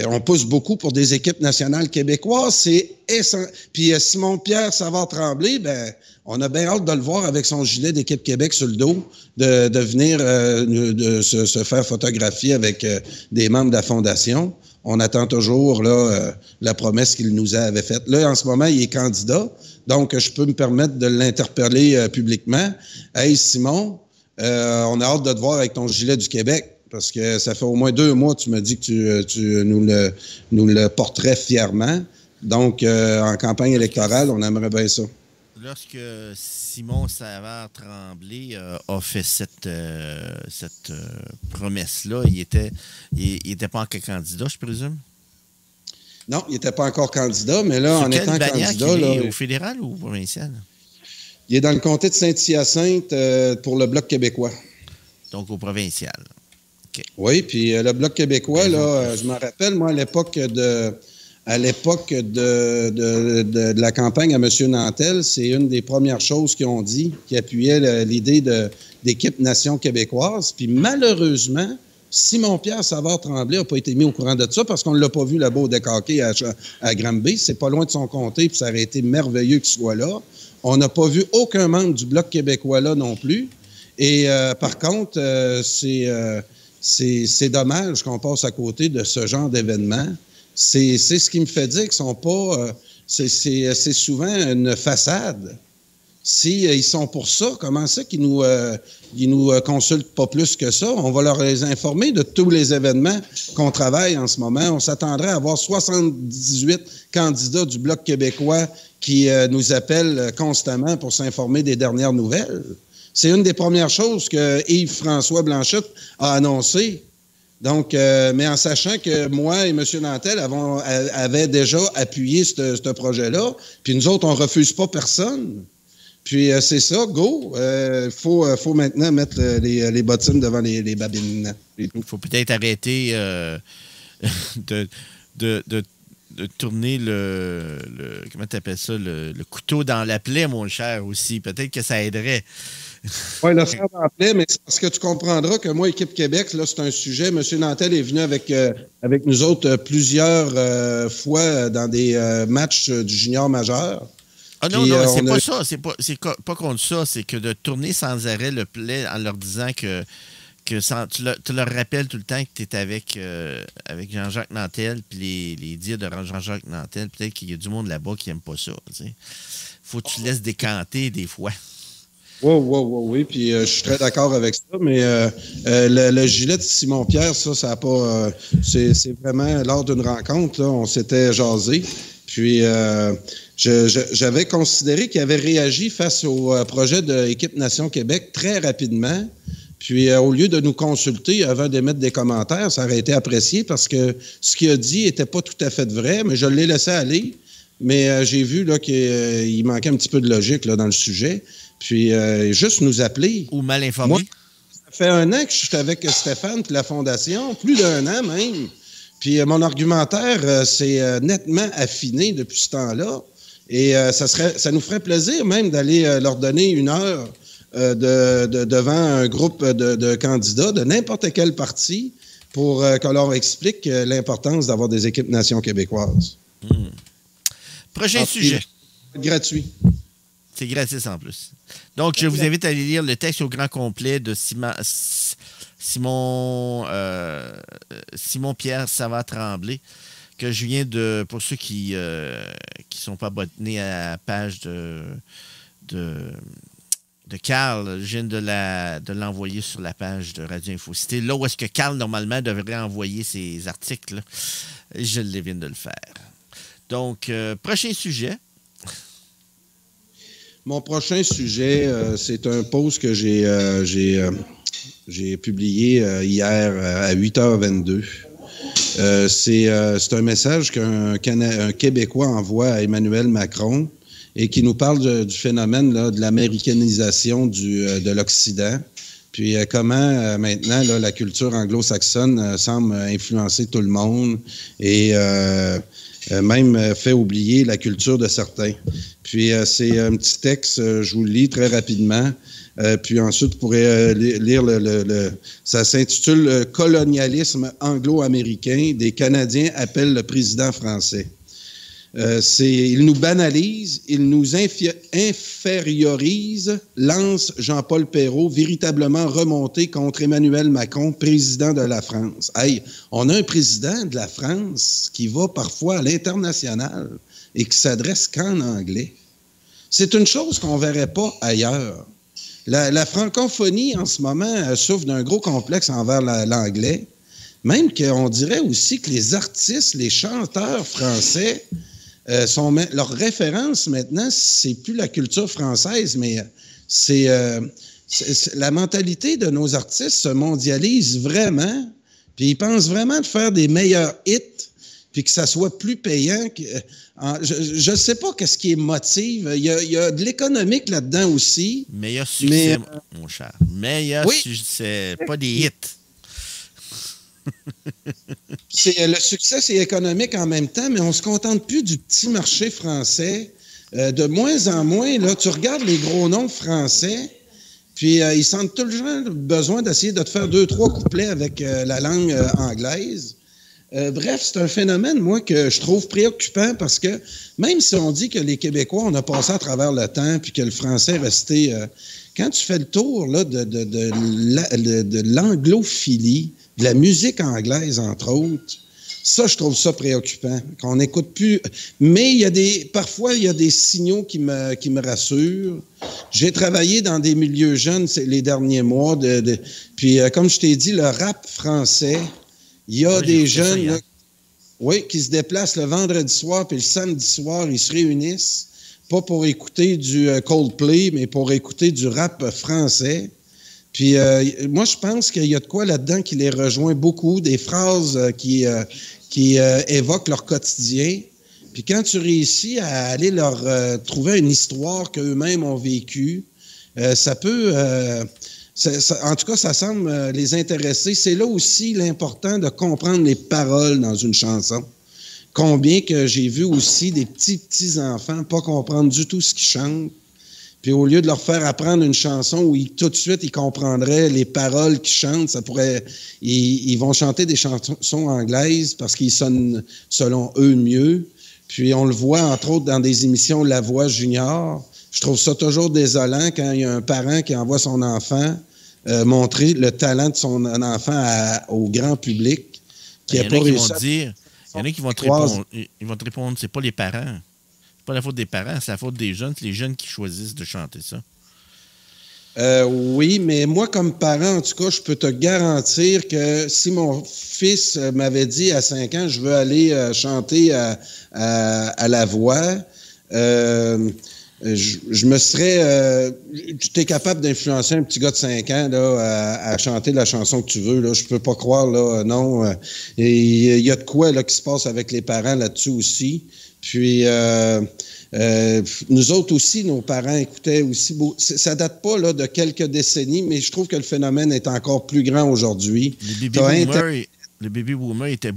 on pousse beaucoup pour des équipes nationales québécoises. C'est essentiel. Puis Simon-Pierre Savard-Tremblay, ben, on a bien hâte de le voir avec son gilet d'équipe Québec sur le dos, de venir de se faire photographier avec des membres de la Fondation. On attend toujours là, la promesse qu'il nous avait faite. Là, en ce moment, il est candidat, donc je peux me permettre de l'interpeller publiquement. « Hey, Simon, on a hâte de te voir avec ton gilet du Québec. » Parce que ça fait au moins 2 mois que tu me dis que tu nous le porterais fièrement. Donc, en campagne électorale, on aimerait bien ça. Lorsque Simon Savard-Tremblay a fait cette promesse-là, il était pas encore candidat, je présume? Non, il n'était pas encore candidat, mais là, en étant candidat... Il est au fédéral ou au provincial? Il est dans le comté de Saint-Hyacinthe pour le Bloc québécois. Donc, au provincial. Okay. Oui, puis le Bloc québécois, là, je me rappelle, moi, à l'époque de la campagne à M. Nantel, c'est une des premières choses qu'ils ont dit, qui appuyait l'idée d'équipe nation québécoise. Puis malheureusement, Simon-Pierre Savard-Tremblay n'a pas été mis au courant de ça parce qu'on ne l'a pas vu là-bas au décaqué à Granby. C'est pas loin de son comté, puis ça aurait été merveilleux qu'il soit là. On n'a pas vu aucun membre du Bloc québécois là non plus. Et par contre, c'est dommage qu'on passe à côté de ce genre d'événement. C'est ce qui me fait dire qu'ils sont pas... c'est souvent une façade. S'ils sont pour ça, comment ça qu'ils nous consultent pas plus que ça? On va leur les informer de tous les événements qu'on travaille en ce moment. On s'attendrait à avoir 78 candidats du Bloc québécois qui nous appellent constamment pour s'informer des dernières nouvelles. C'est une des premières choses que Yves-François Blanchette a annoncé. Donc, mais en sachant que moi et M. Nantel avaient déjà appuyé ce projet-là, puis nous autres, on refuse pas personne. Puis c'est ça, go. Faut maintenant mettre les bottines devant les babines. Il faut peut-être arrêter de tourner comment tu appelles ça, le couteau dans la plaie, mon cher, aussi. Peut-être que ça aiderait. Oui, le faire dans la plaie, mais c'est parce que tu comprendras que moi, Équipe Québec, là, c'est un sujet. M. Nantel est venu avec nous autres plusieurs fois dans des matchs du junior majeur. Ah non, non, c'est pas ça. C'est pas contre ça. C'est que de tourner sans arrêt le plaid en leur disant que tu leur rappelles tout le temps que tu es avec Jean-Jacques Nantel, puis les dires de Jean-Jacques Nantel, peut-être qu'il y a du monde là-bas qui n'aime pas ça. Il faut que tu laisses décanter des fois. Oui, puis je suis très d'accord avec ça, mais le gilet de Simon-Pierre, ça n'a pas... c'est vraiment lors d'une rencontre, là, on s'était jasé, puis j'avais considéré qu'il avait réagi face au projet de Équipe Nation Québec très rapidement, puis au lieu de nous consulter avant d'émettre des commentaires, ça aurait été apprécié parce que ce qu'il a dit n'était pas tout à fait vrai, mais je l'ai laissé aller, mais j'ai vu là qu'il manquait un petit peu de logique là, dans le sujet. Puis, juste nous appeler. Ou mal informé. Moi, ça fait 1 an que je suis avec Stéphane et la Fondation, plus d'1 an même. Puis, mon argumentaire s'est nettement affiné depuis ce temps-là. Et ça nous ferait plaisir même d'aller leur donner 1 heure devant un groupe de candidats de n'importe quel parti pour qu'on leur explique l'importance d'avoir des équipes nation québécoises. Prochain sujet. Gratuit. C'est gratis en plus. Donc, je vous invite à aller lire le texte au grand complet de Simon-Pierre Savard-Tremblay, que je viens de, pour ceux qui sont pas abonnés à la page de Carl, je viens de l'envoyer sur la page de Radio Infocité. Là où est-ce que Carl, normalement, devrait envoyer ses articles, je viens de le faire. Donc, prochain sujet. Mon prochain sujet, c'est un post que j'ai J'ai publié hier à 8h22. C'est un message qu'un Québécois envoie à Emmanuel Macron et qui nous parle du phénomène là, de l'américanisation de l'Occident. Puis comment maintenant là, la culture anglo-saxonne semble influencer tout le monde et même fait oublier la culture de certains. Puis c'est un petit texte, je vous le lis très rapidement. Puis ensuite, vous pourrez lire ça s'intitule « Colonialisme anglo-américain. Des Canadiens appellent le président français ». Il nous banalise, il nous infériorise, lance Jean-Paul Perrault, véritablement remonté contre Emmanuel Macron, président de la France. Hey, on a un président de la France qui va parfois à l'international et qui s'adresse qu'en anglais. C'est une chose qu'on ne verrait pas ailleurs. La francophonie, en ce moment, souffre d'un gros complexe envers l'anglais. Même qu'on dirait aussi que les artistes, les chanteurs français, leur référence maintenant, c'est plus la culture française, mais c'est la mentalité de nos artistes se mondialise vraiment, puis ils pensent vraiment de faire des meilleurs hits, puis que ça soit plus payant. Je ne sais pas qu'est-ce qui est motive. Il y a de l'économique là-dedans aussi. Meilleur succès, mon cher. Meilleur succès, pas des hits. Le succès, c'est économique en même temps, mais on ne se contente plus du petit marché français. De moins en moins, là, tu regardes les gros noms français, puis ils sentent tout le temps besoin d'essayer de te faire 2-3 couplets avec la langue anglaise. Bref, c'est un phénomène, moi, que je trouve préoccupant parce que même si on dit que les Québécois, on a passé à travers le temps puis que le français est resté... quand tu fais le tour là, de l'anglophilie, de la musique anglaise, entre autres, ça, je trouve ça préoccupant, qu'on n'écoute plus. Mais parfois, il y a des signaux qui me rassurent. J'ai travaillé dans des milieux jeunes les derniers mois. Puis, comme je t'ai dit, le rap français... Il y a des jeunes là, qui se déplacent le vendredi soir puis le samedi soir, ils se réunissent, pas pour écouter du Coldplay, mais pour écouter du rap français. Puis moi, je pense qu'il y a de quoi là-dedans qui les rejoint beaucoup, des phrases qui évoquent leur quotidien. Puis quand tu réussis à aller leur trouver une histoire qu'eux-mêmes ont vécue, ça peut... en tout cas, ça semble les intéresser. C'est là aussi l'important de comprendre les paroles dans une chanson. Combien que j'ai vu aussi des petits-enfants pas comprendre du tout ce qu'ils chantent. Puis au lieu de leur faire apprendre une chanson où tout de suite ils comprendraient les paroles qu'ils chantent, ils vont chanter des chansons anglaises parce qu'ils sonnent selon eux mieux. Puis on le voit entre autres dans des émissions La Voix Junior. Je trouve ça toujours désolant quand il y a un parent qui envoie son enfant montrer le talent de son enfant au grand public. Il y en a qui vont te répondre, c'est pas les parents. C'est pas la faute des parents, c'est la faute des jeunes. C'est les jeunes qui choisissent de chanter ça. Oui, mais moi, comme parent, en tout cas, je peux te garantir que si mon fils m'avait dit à 5 ans, je veux aller chanter à La Voix, je me serais... tu es capable d'influencer un petit gars de 5 ans là, à chanter la chanson que tu veux. Là. Je peux pas croire, là, non. Et il y a de quoi là, qui se passe avec les parents là-dessus aussi. Puis, nous autres aussi, nos parents écoutaient aussi... Ça date pas là, de quelques décennies, mais je trouve que le phénomène est encore plus grand aujourd'hui. Le baby boomer était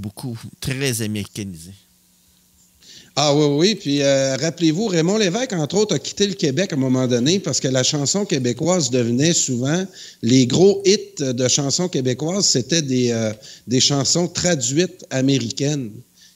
très américanisé. Ah oui. Puis rappelez-vous, Raymond Lévesque, entre autres, a quitté le Québec à un moment donné parce que la chanson québécoise devenait souvent... Les gros hits de chansons québécoises, c'était des chansons traduites américaines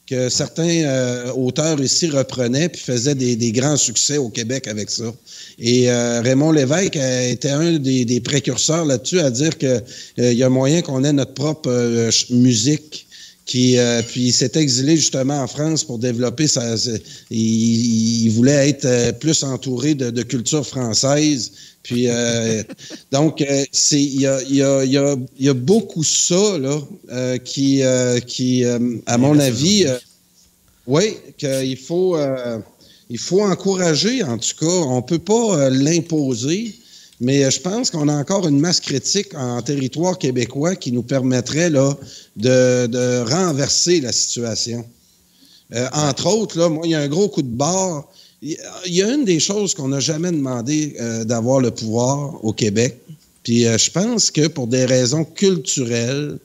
que certains auteurs ici reprenaient puis faisaient des grands succès au Québec avec ça. Et Raymond Lévesque était un des précurseurs là-dessus à dire qu'il y a moyen qu'on ait notre propre musique. Puis il s'est exilé justement en France pour développer il voulait être plus entouré de culture française. Puis donc il y a beaucoup ça là qui à mon avis qu'il faut encourager en tout cas. On peut pas l'imposer. Mais je pense qu'on a encore une masse critique en territoire québécois qui nous permettrait là, de renverser la situation. Entre autres, là, moi, il y a un gros coup de barre. Il y a une des choses qu'on n'a jamais demandé d'avoir le pouvoir au Québec. Puis je pense que pour des raisons culturelles,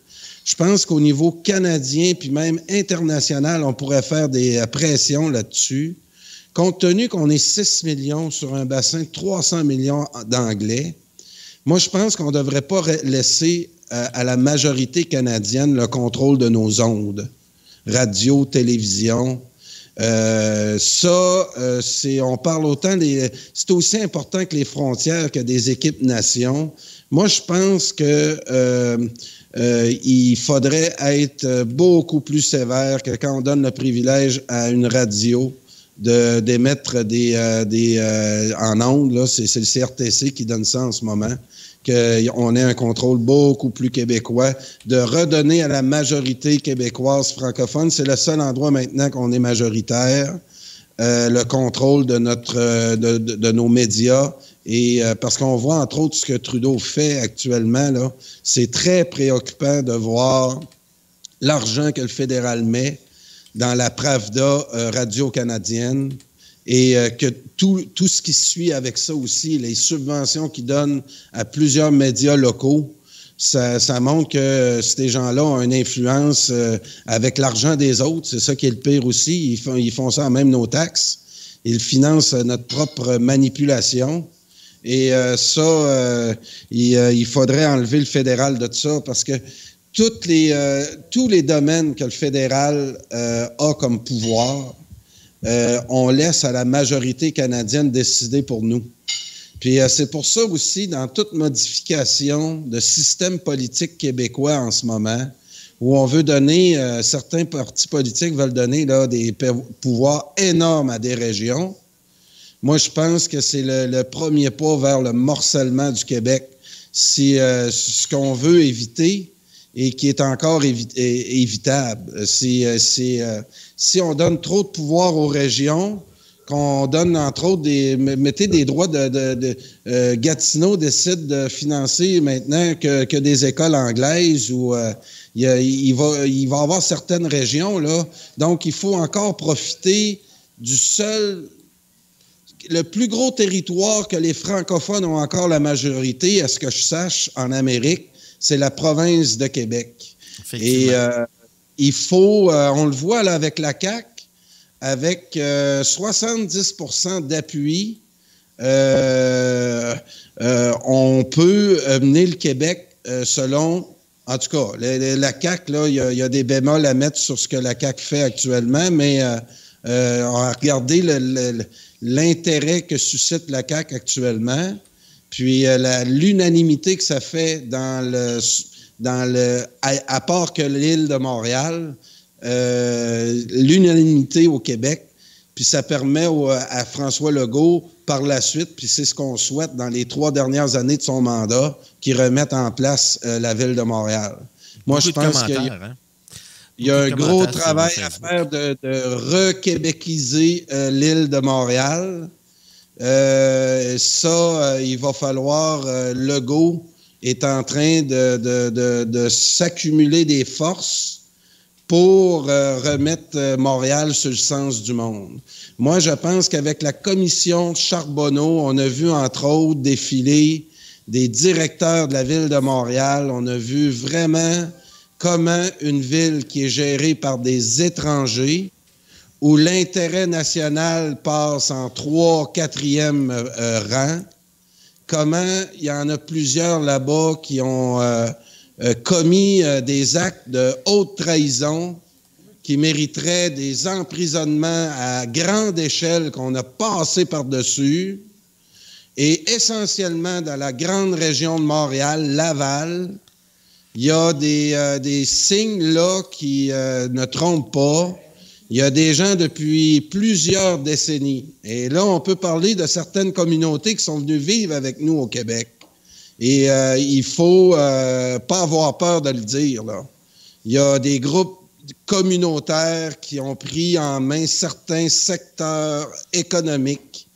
je pense qu'au niveau canadien puis même international, on pourrait faire des pressions là-dessus. Compte tenu qu'on est 6 millions sur un bassin de 300 millions d'Anglais, moi, je pense qu'on ne devrait pas laisser à la majorité canadienne le contrôle de nos ondes, radio, télévision. On parle autant c'est aussi important que les frontières, que des équipes nations. Moi, je pense que il faudrait être beaucoup plus sévère que quand on donne le privilège à une radio d'émettre en ondes, là, c'est le CRTC qui donne ça en ce moment, qu'on ait un contrôle beaucoup plus québécois, de redonner à la majorité québécoise francophone. C'est le seul endroit maintenant qu'on est majoritaire, le contrôle de de nos médias. Et parce qu'on voit entre autres ce que Trudeau fait actuellement, là, c'est très préoccupant de voir l'argent que le fédéral met dans la Pravda radio-canadienne et que tout ce qui suit avec ça aussi, les subventions qu'ils donnent à plusieurs médias locaux, ça montre que ces gens-là ont une influence avec l'argent des autres. C'est ça qui est le pire aussi. Ils font ça en même nos taxes. Ils financent notre propre manipulation. Et il faudrait enlever le fédéral de ça parce que tous les domaines que le fédéral a comme pouvoir, on laisse à la majorité canadienne décider pour nous. Puis c'est pour ça aussi, dans toute modification de système politique québécois en ce moment, où on veut donner, certains partis politiques veulent donner là, des pouvoirs énormes à des régions. Moi, je pense que c'est le premier pas vers le morcellement du Québec. Si ce qu'on veut éviter et qui est encore évitable. Si on donne trop de pouvoir aux régions, qu'on donne entre autres mettez des droits Gatineau décide de financer maintenant que des écoles anglaises ou il va y avoir certaines régions là. Donc il faut encore profiter du le plus gros territoire que les francophones ont encore la majorité, à ce que je sache, en Amérique, c'est la province de Québec. Et il faut, on le voit là avec la CAQ, avec 70% d'appui, on peut mener le Québec selon, en tout cas, la CAQ, là, il y a des bémols à mettre sur ce que la CAQ fait actuellement, mais on a regardé l'intérêt que suscite la CAQ actuellement, puis l'unanimité que ça fait à part que l'île de Montréal, l'unanimité au Québec, puis ça permet à François Legault, par la suite, puis c'est ce qu'on souhaite dans les 3 dernières années de son mandat, qu'il remette en place la ville de Montréal. Moi, je pense qu'il y a un gros travail à faire de re-québéciser l'île de Montréal. Il va falloir, Legault est en train de s'accumuler des forces pour remettre Montréal sur le sens du monde. Moi, je pense qu'avec la commission Charbonneau, on a vu entre autres défiler des directeurs de la ville de Montréal. On a vu vraiment comment une ville qui est gérée par des étrangers, où l'intérêt national passe en 3e, 4e rang, comment il y en a plusieurs là-bas qui ont commis des actes de haute trahison qui mériteraient des emprisonnements à grande échelle qu'on a passé par-dessus. Et essentiellement, dans la grande région de Montréal, Laval, il y a des signes là qui ne trompent pas. Il y a des gens depuis plusieurs décennies. Et là, on peut parler de certaines communautés qui sont venues vivre avec nous au Québec. Et il faut pas avoir peur de le dire, là. Il y a des groupes communautaires qui ont pris en main certains secteurs économiques,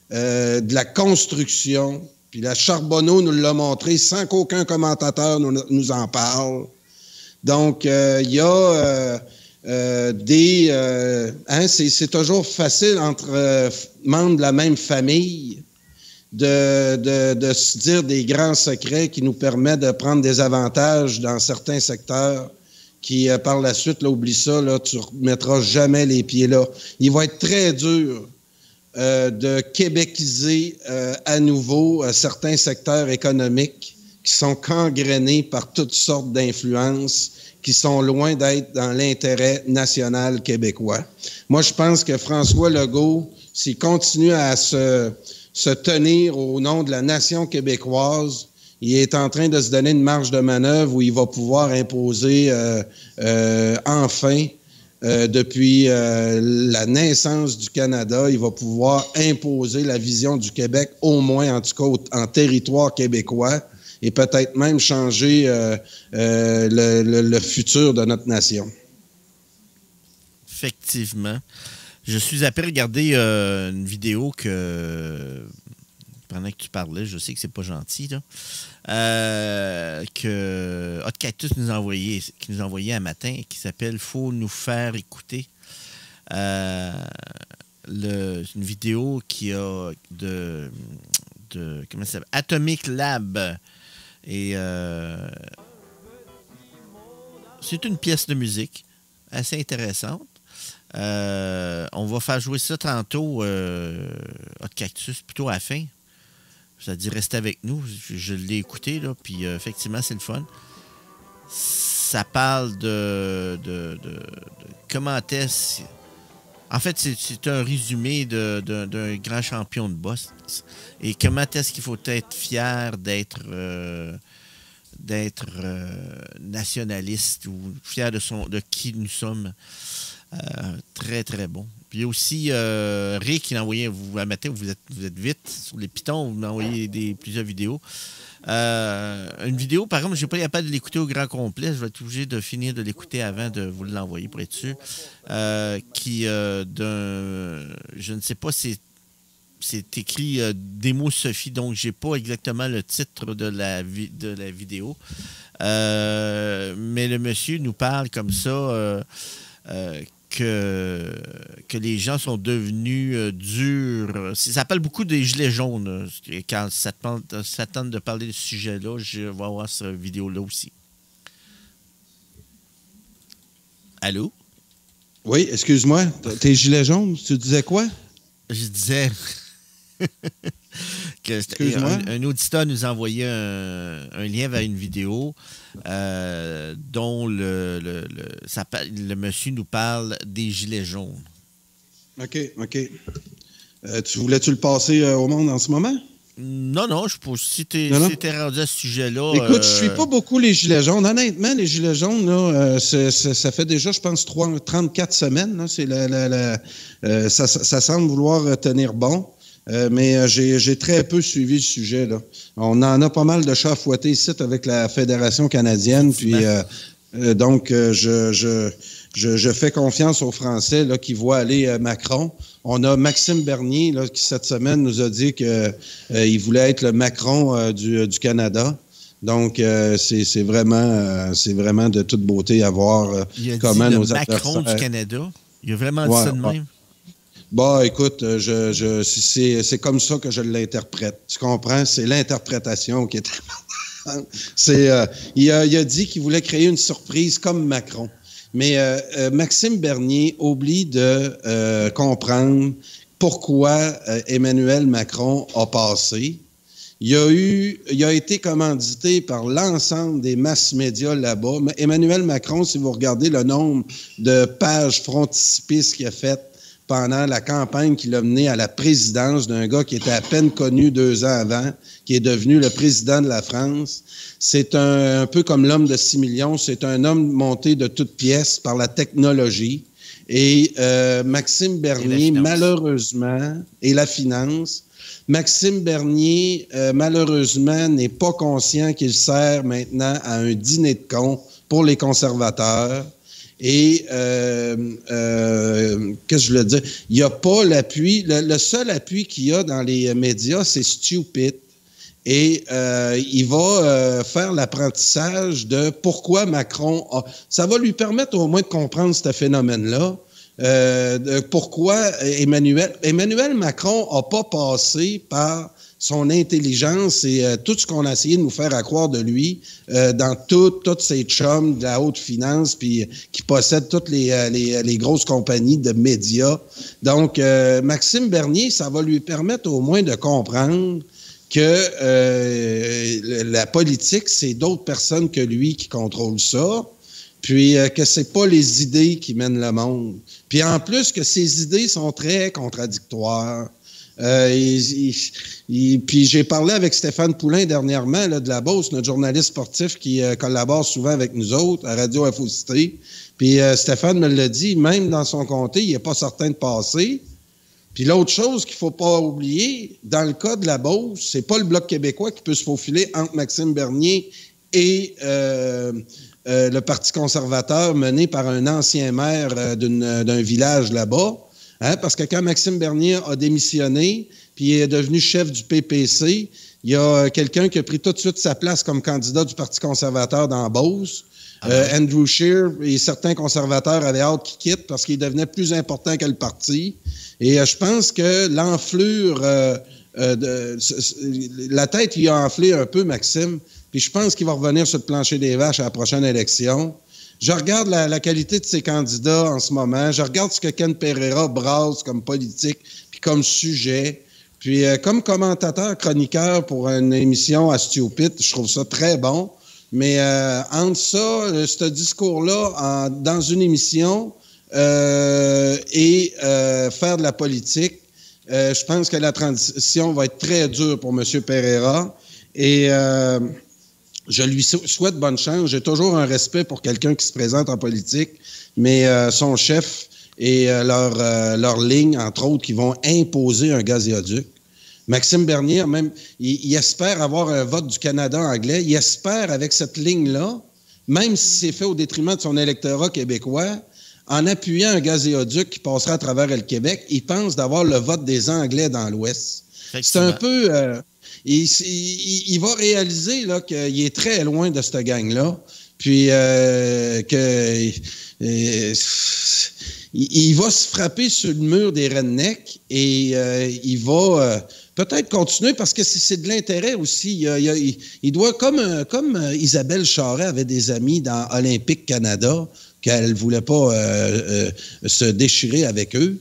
de la construction, Puis la Charbonneau nous l'a montré sans qu'aucun commentateur nous en parle. Donc, il y a c'est toujours facile entre membres de la même famille de se dire des grands secrets qui nous permettent de prendre des avantages dans certains secteurs qui, par la suite, là, oublie ça, là, tu ne remettras jamais les pieds là. Il va être très dur de québéciser à nouveau certains secteurs économiques qui sont gangrénés par toutes sortes d'influences qui sont loin d'être dans l'intérêt national québécois. Moi, je pense que François Legault, s'il continue à se tenir au nom de la nation québécoise, il est en train de se donner une marge de manœuvre où il va pouvoir imposer enfin, depuis la naissance du Canada, il va pouvoir imposer la vision du Québec, au moins en tout cas en territoire québécois, et peut-être même changer le futur de notre nation. Effectivement. Je suis après regarder une vidéo que, pendant que tu parlais, je sais que c'est pas gentil, là, que Hot Cactus qui nous a envoyé un matin, qui s'appelle « Faut nous faire écouter ». Une vidéo qui a comment ça s'appelle? Atomic Lab. Et c'est une pièce de musique assez intéressante. On va faire jouer ça tantôt, Hot Cactus, plutôt à la fin. Ça dit restez avec nous. Je l'ai écouté, là, puis effectivement, c'est le fun. Ça parle de comment est-ce... En fait, c'est un résumé d'un grand champion de boxe. Et comment est-ce qu'il faut être fier d'être nationaliste ou fier de qui nous sommes. Très, très bon. Puis aussi, Rick, il a envoyé, vous êtes vite sur les pitons, vous m'envoyez plusieurs vidéos. Une vidéo, par exemple, je n'ai pas capable de l'écouter au grand complet. Je vais être obligé de finir de l'écouter avant de vous l'envoyer pour être sûr. Je ne sais pas si c'est écrit Démo Sophie, donc je n'ai pas exactement le titre de la vidéo. Mais le monsieur nous parle comme ça que les gens sont devenus durs. Ça parle beaucoup des gilets jaunes. Quand ça tente de parler de ce sujet-là, je vais avoir cette vidéo-là aussi. Allô? Oui, excuse-moi. Tes gilets jaunes, tu disais quoi? Je disais qu'un auditeur nous a envoyé un lien vers une vidéo dont le monsieur nous parle des gilets jaunes. OK. Voulais-tu le passer au monde en ce moment? Non, je pense si t'es rendu à ce sujet-là... Écoute, je suis pas beaucoup les gilets jaunes. Honnêtement, les gilets jaunes, là, ça fait déjà, je pense, 34 semaines. Là, ça semble vouloir tenir bon. Mais j'ai très peu suivi le sujet, là. On en a pas mal de chats à fouetter ici avec la Fédération canadienne. Puis donc, je fais confiance aux Français là, qui voient aller Macron. On a Maxime Bernier là, qui, cette semaine, nous a dit qu'il voulait être le Macron du Canada. Donc, c'est vraiment de toute beauté à voir comment nos adversaires... Macron du Canada? Il a vraiment dit ça de même? Bah, écoute, c'est comme ça que je l'interprète. Tu comprends? C'est l'interprétation qui est... il a dit qu'il voulait créer une surprise comme Macron. Mais Maxime Bernier oublie de comprendre pourquoi Emmanuel Macron a passé. Il a été commandité par l'ensemble des masses médias là-bas. Mais Emmanuel Macron, si vous regardez le nombre de pages frontispices qu'il a faites pendant la campagne qui l'a mené à la présidence d'un gars qui était à peine connu 2 ans avant, qui est devenu le président de la France. C'est un peu comme l'homme de 6 millions. C'est un homme monté de toutes pièces par la technologie. Et Maxime Bernier, malheureusement, et la finance, Maxime Bernier, malheureusement, n'est pas conscient qu'il sert maintenant à un dîner de cons pour les conservateurs. Et qu'est-ce que je voulais dire? Il n'y a pas l'appui. Le seul appui qu'il y a dans les médias, c'est stupid. Et il va faire l'apprentissage de pourquoi Macron a... Ça va lui permettre au moins de comprendre ce phénomène-là. Pourquoi Emmanuel Macron n'a pas passé par son intelligence et tout ce qu'on a essayé de nous faire à croire de lui dans toutes ces chums de la haute finance puis qui possèdent toutes les grosses compagnies de médias. Donc, Maxime Bernier, ça va lui permettre au moins de comprendre que la politique, c'est d'autres personnes que lui qui contrôlent ça, puis que c'est pas les idées qui mènent le monde. Puis en plus que ces idées sont très contradictoires. Puis j'ai parlé avec Stéphane Poulain dernièrement là, de la Beauce, notre journaliste sportif qui collabore souvent avec nous autres à Radio Infocité. Puis Stéphane me l'a dit, même dans son comté, il n'est pas certain de passer. Puis l'autre chose qu'il ne faut pas oublier, dans le cas de la Beauce, c'est pas le Bloc québécois qui peut se faufiler entre Maxime Bernier et le Parti conservateur mené par un ancien maire d'un village là-bas. Hein, parce que quand Maxime Bernier a démissionné, puis est devenu chef du PPC, il y a quelqu'un qui a pris tout de suite sa place comme candidat du Parti conservateur dans la Beauce. Andrew Scheer et certains conservateurs avaient hâte qu'il quitte parce qu'il devenait plus important que le parti. Et je pense que l'enflure, la tête il a enflé un peu, Maxime, puis je pense qu'il va revenir sur le plancher des vaches à la prochaine élection. Je regarde la qualité de ses candidats en ce moment. Je regarde ce que Ken Pereira brasse comme politique puis comme sujet. Puis comme commentateur, chroniqueur pour une émission à Stupid, je trouve ça très bon. Mais entre ça, ce discours-là dans une émission et faire de la politique, je pense que la transition va être très dure pour M. Pereira. Et je lui souhaite bonne chance. J'ai toujours un respect pour quelqu'un qui se présente en politique, mais son chef et leur ligne, entre autres, qui vont imposer un gazéoduc. Maxime Bernier, même, il espère avoir un vote du Canada anglais. Il espère, avec cette ligne-là, même si c'est fait au détriment de son électorat québécois, en appuyant un gazéoduc qui passera à travers le Québec, il pense d'avoir le vote des Anglais dans l'Ouest. C'est un peu... il va réaliser là, qu'il est très loin de cette gang-là, puis il va se frapper sur le mur des rednecks et il va... peut-être continuer parce que c'est de l'intérêt aussi. Il doit, comme Isabelle Charest avait des amis dans Olympique Canada, qu'elle ne voulait pas se déchirer avec eux,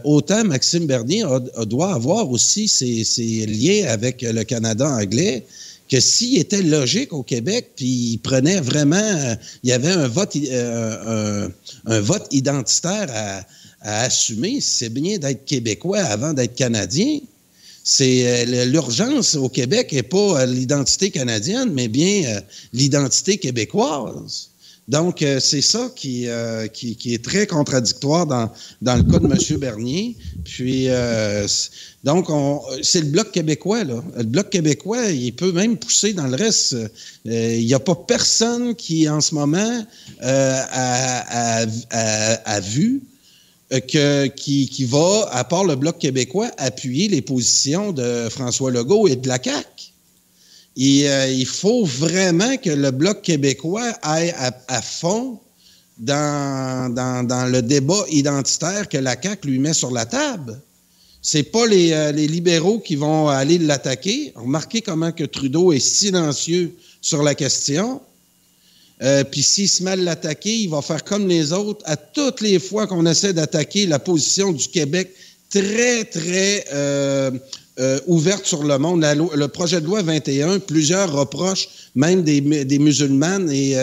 autant Maxime Bernier doit avoir aussi ses liens avec le Canada anglais, que s'il était logique au Québec, puis il prenait vraiment... il y avait un vote identitaire à assumer. C'est bien d'être Québécois avant d'être Canadien. C'est l'urgence au Québec n'est pas l'identité canadienne, mais bien l'identité québécoise. Donc, c'est ça qui est très contradictoire dans le cas de M. Bernier. Puis, donc, c'est le Bloc québécois, là. Le Bloc québécois, il peut même pousser dans le reste. Il n'y a pas personne qui, en ce moment, a vu qui va, à part le Bloc québécois, appuyer les positions de François Legault et de la CAQ. Il faut vraiment que le Bloc québécois aille à fond dans le débat identitaire que la CAQ lui met sur la table. C'est pas les libéraux qui vont aller l'attaquer. Remarquez comment que Trudeau est silencieux sur la question. Puis s'il se met à l'attaquer, il va faire comme les autres. À toutes les fois qu'on essaie d'attaquer la position du Québec, très, très ouverte sur le monde. Le projet de loi 21, plusieurs reprochent, même des musulmanes et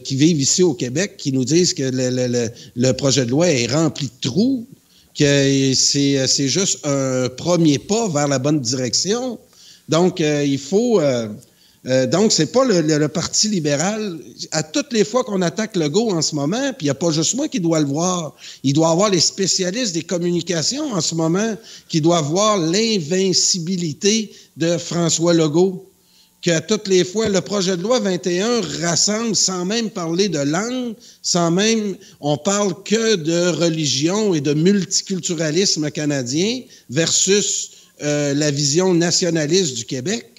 qui vivent ici au Québec, qui nous disent que le projet de loi est rempli de trous, que c'est juste un premier pas vers la bonne direction. Donc, il faut... donc, c'est pas le Parti libéral. À toutes les fois qu'on attaque Legault en ce moment, puis il n'y a pas juste moi qui dois le voir, il doit y avoir les spécialistes des communications en ce moment qui doivent voir l'invincibilité de François Legault, qu'à toutes les fois, le projet de loi 21 rassemble sans même parler de langue, on parle que de religion et de multiculturalisme canadien versus la vision nationaliste du Québec,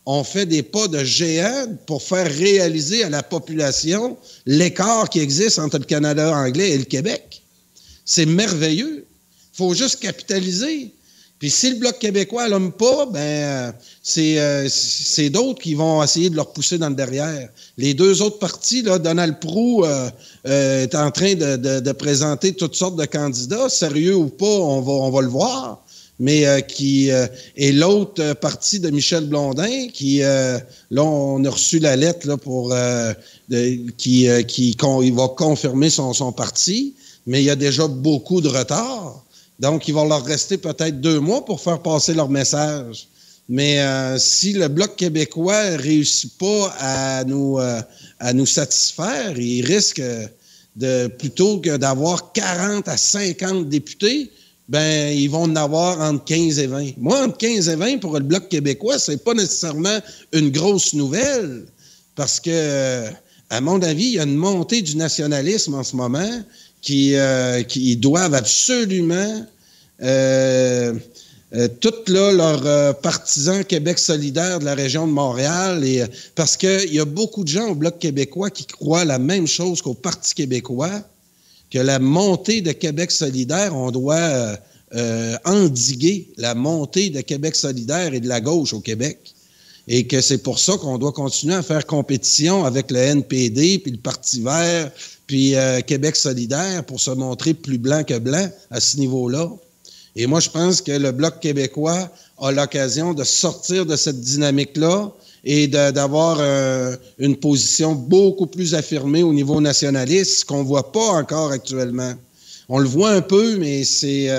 on fait des pas de géant pour faire réaliser à la population l'écart qui existe entre le Canada anglais et le Québec. C'est merveilleux. Il faut juste capitaliser. Puis si le Bloc québécois l'aime pas, ben c'est d'autres qui vont essayer de leur pousser dans le derrière. Les deux autres partis, là, Donald Proulx est en train de présenter toutes sortes de candidats, sérieux ou pas, on va le voir. Mais et l'autre parti de Michel Blondin, là, on a reçu la lettre là, pour il va confirmer son parti, mais il y a déjà beaucoup de retard. Donc, il va leur rester peut-être 2 mois pour faire passer leur message. Mais si le Bloc québécois ne réussit pas à nous satisfaire, il risque plutôt que d'avoir 40 à 50 députés, ben ils vont en avoir entre 15 et 20. Moi, entre 15 et 20, pour le Bloc québécois, c'est pas nécessairement une grosse nouvelle, parce que, à mon avis, il y a une montée du nationalisme en ce moment qui doivent absolument tous leurs partisans Québec solidaire de la région de Montréal, parce qu'il y a beaucoup de gens au Bloc québécois qui croient la même chose qu'au Parti québécois, que la montée de Québec solidaire, on doit endiguer la montée de Québec solidaire et de la gauche au Québec. Et que c'est pour ça qu'on doit continuer à faire compétition avec le NPD, puis le Parti vert, puis Québec solidaire pour se montrer plus blanc que blanc à ce niveau-là. Et moi, je pense que le Bloc québécois a l'occasion de sortir de cette dynamique-là et d'avoir une position beaucoup plus affirmée au niveau nationaliste, ce qu'on ne voit pas encore actuellement. On le voit un peu, mais c'est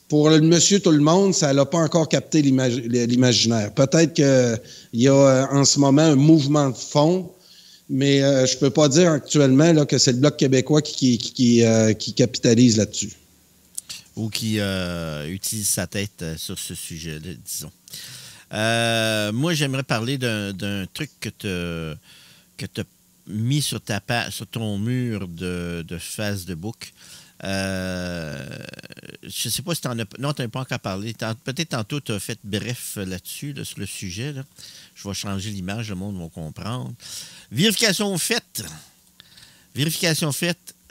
pour le monsieur tout le monde, ça n'a pas encore capté l'imaginaire. Peut-être qu'il y a en ce moment un mouvement de fond, mais je ne peux pas dire actuellement là, que c'est le Bloc québécois qui capitalise là-dessus. Ou qui utilise sa tête sur ce sujet-là, disons. Moi, j'aimerais parler d'un truc que tu as mis sur ton mur de Facebook. Je ne sais pas si tu en as... Non, tu n'as pas encore parlé. Peut-être tantôt, tu as fait bref là-dessus, là, sur le sujet. Là. Je vais changer l'image, le monde va comprendre. Vérification faite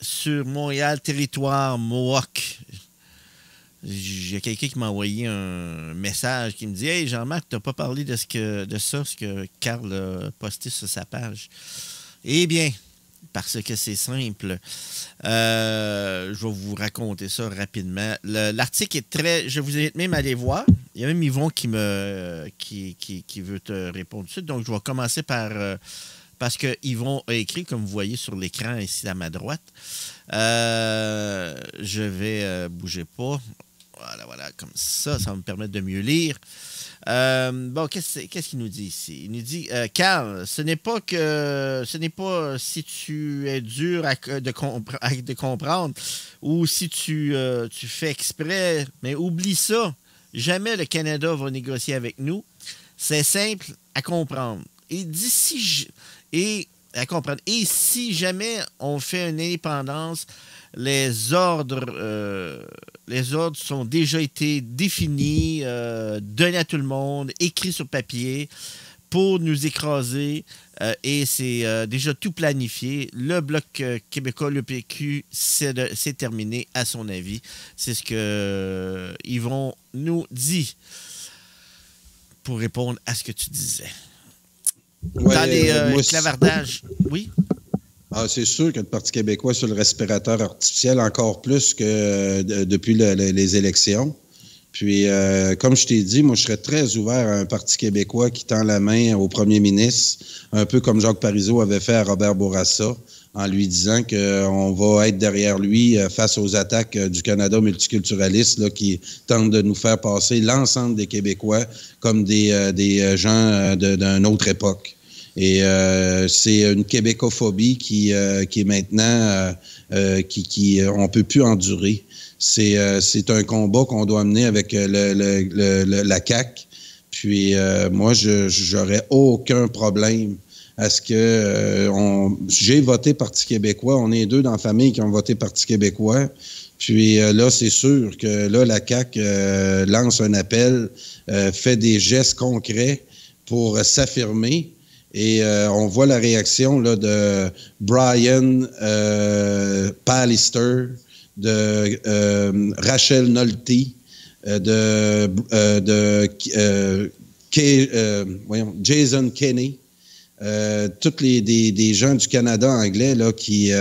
sur Montréal, territoire Mohawk. Il y a quelqu'un qui m'a envoyé un message qui me dit « Hey, Jean-Marc, tu n'as pas parlé de ce que Carl a posté sur sa page. » Eh bien, parce que c'est simple, je vais vous raconter ça rapidement. L'article est très... Je vous invite même à aller voir. Il y a même Yvon qui veut te répondre tout de suite. Donc, je vais commencer par... parce que Yvon a écrit, comme vous voyez sur l'écran ici à ma droite. Je vais bouger pas. Voilà, comme ça va me permettre de mieux lire. Bon, qu'est-ce qu'il nous dit ici? Il nous dit, Carl, ce n'est pas si tu es dur de comprendre ou si tu fais exprès, mais oublie ça. Jamais le Canada va négocier avec nous. C'est simple à comprendre. Et à comprendre. Et si jamais on fait une indépendance, les ordres sont déjà été définis, donnés à tout le monde, écrits sur papier pour nous écraser et c'est déjà tout planifié. Le Bloc québécois, le PQ, c'est terminé à son avis. C'est ce que Yvon nous dit pour répondre à ce que tu disais. Ouais, dans les clavardages, oui? Ah, c'est sûr que le Parti québécois sur le respirateur artificiel encore plus que depuis les élections. Puis, comme je t'ai dit, moi, je serais très ouvert à un Parti québécois qui tend la main au premier ministre, un peu comme Jacques Parizeau avait fait à Robert Bourassa, en lui disant qu'on va être derrière lui face aux attaques du Canada multiculturaliste là, qui tente de nous faire passer l'ensemble des Québécois comme des gens d'une autre époque. Et c'est une québécophobie qui est maintenant on peut plus endurer. C'est un combat qu'on doit mener avec la CAQ. Puis moi, j'aurais aucun problème à ce que j'ai voté Parti québécois. On est 2 dans la famille qui ont voté Parti québécois. Puis là, c'est sûr que là, la CAQ lance un appel, fait des gestes concrets pour s'affirmer. Et on voit la réaction là, de Brian Pallister, de Rachel Nolte, Jason Kenney, tous des gens du Canada anglais là, qui,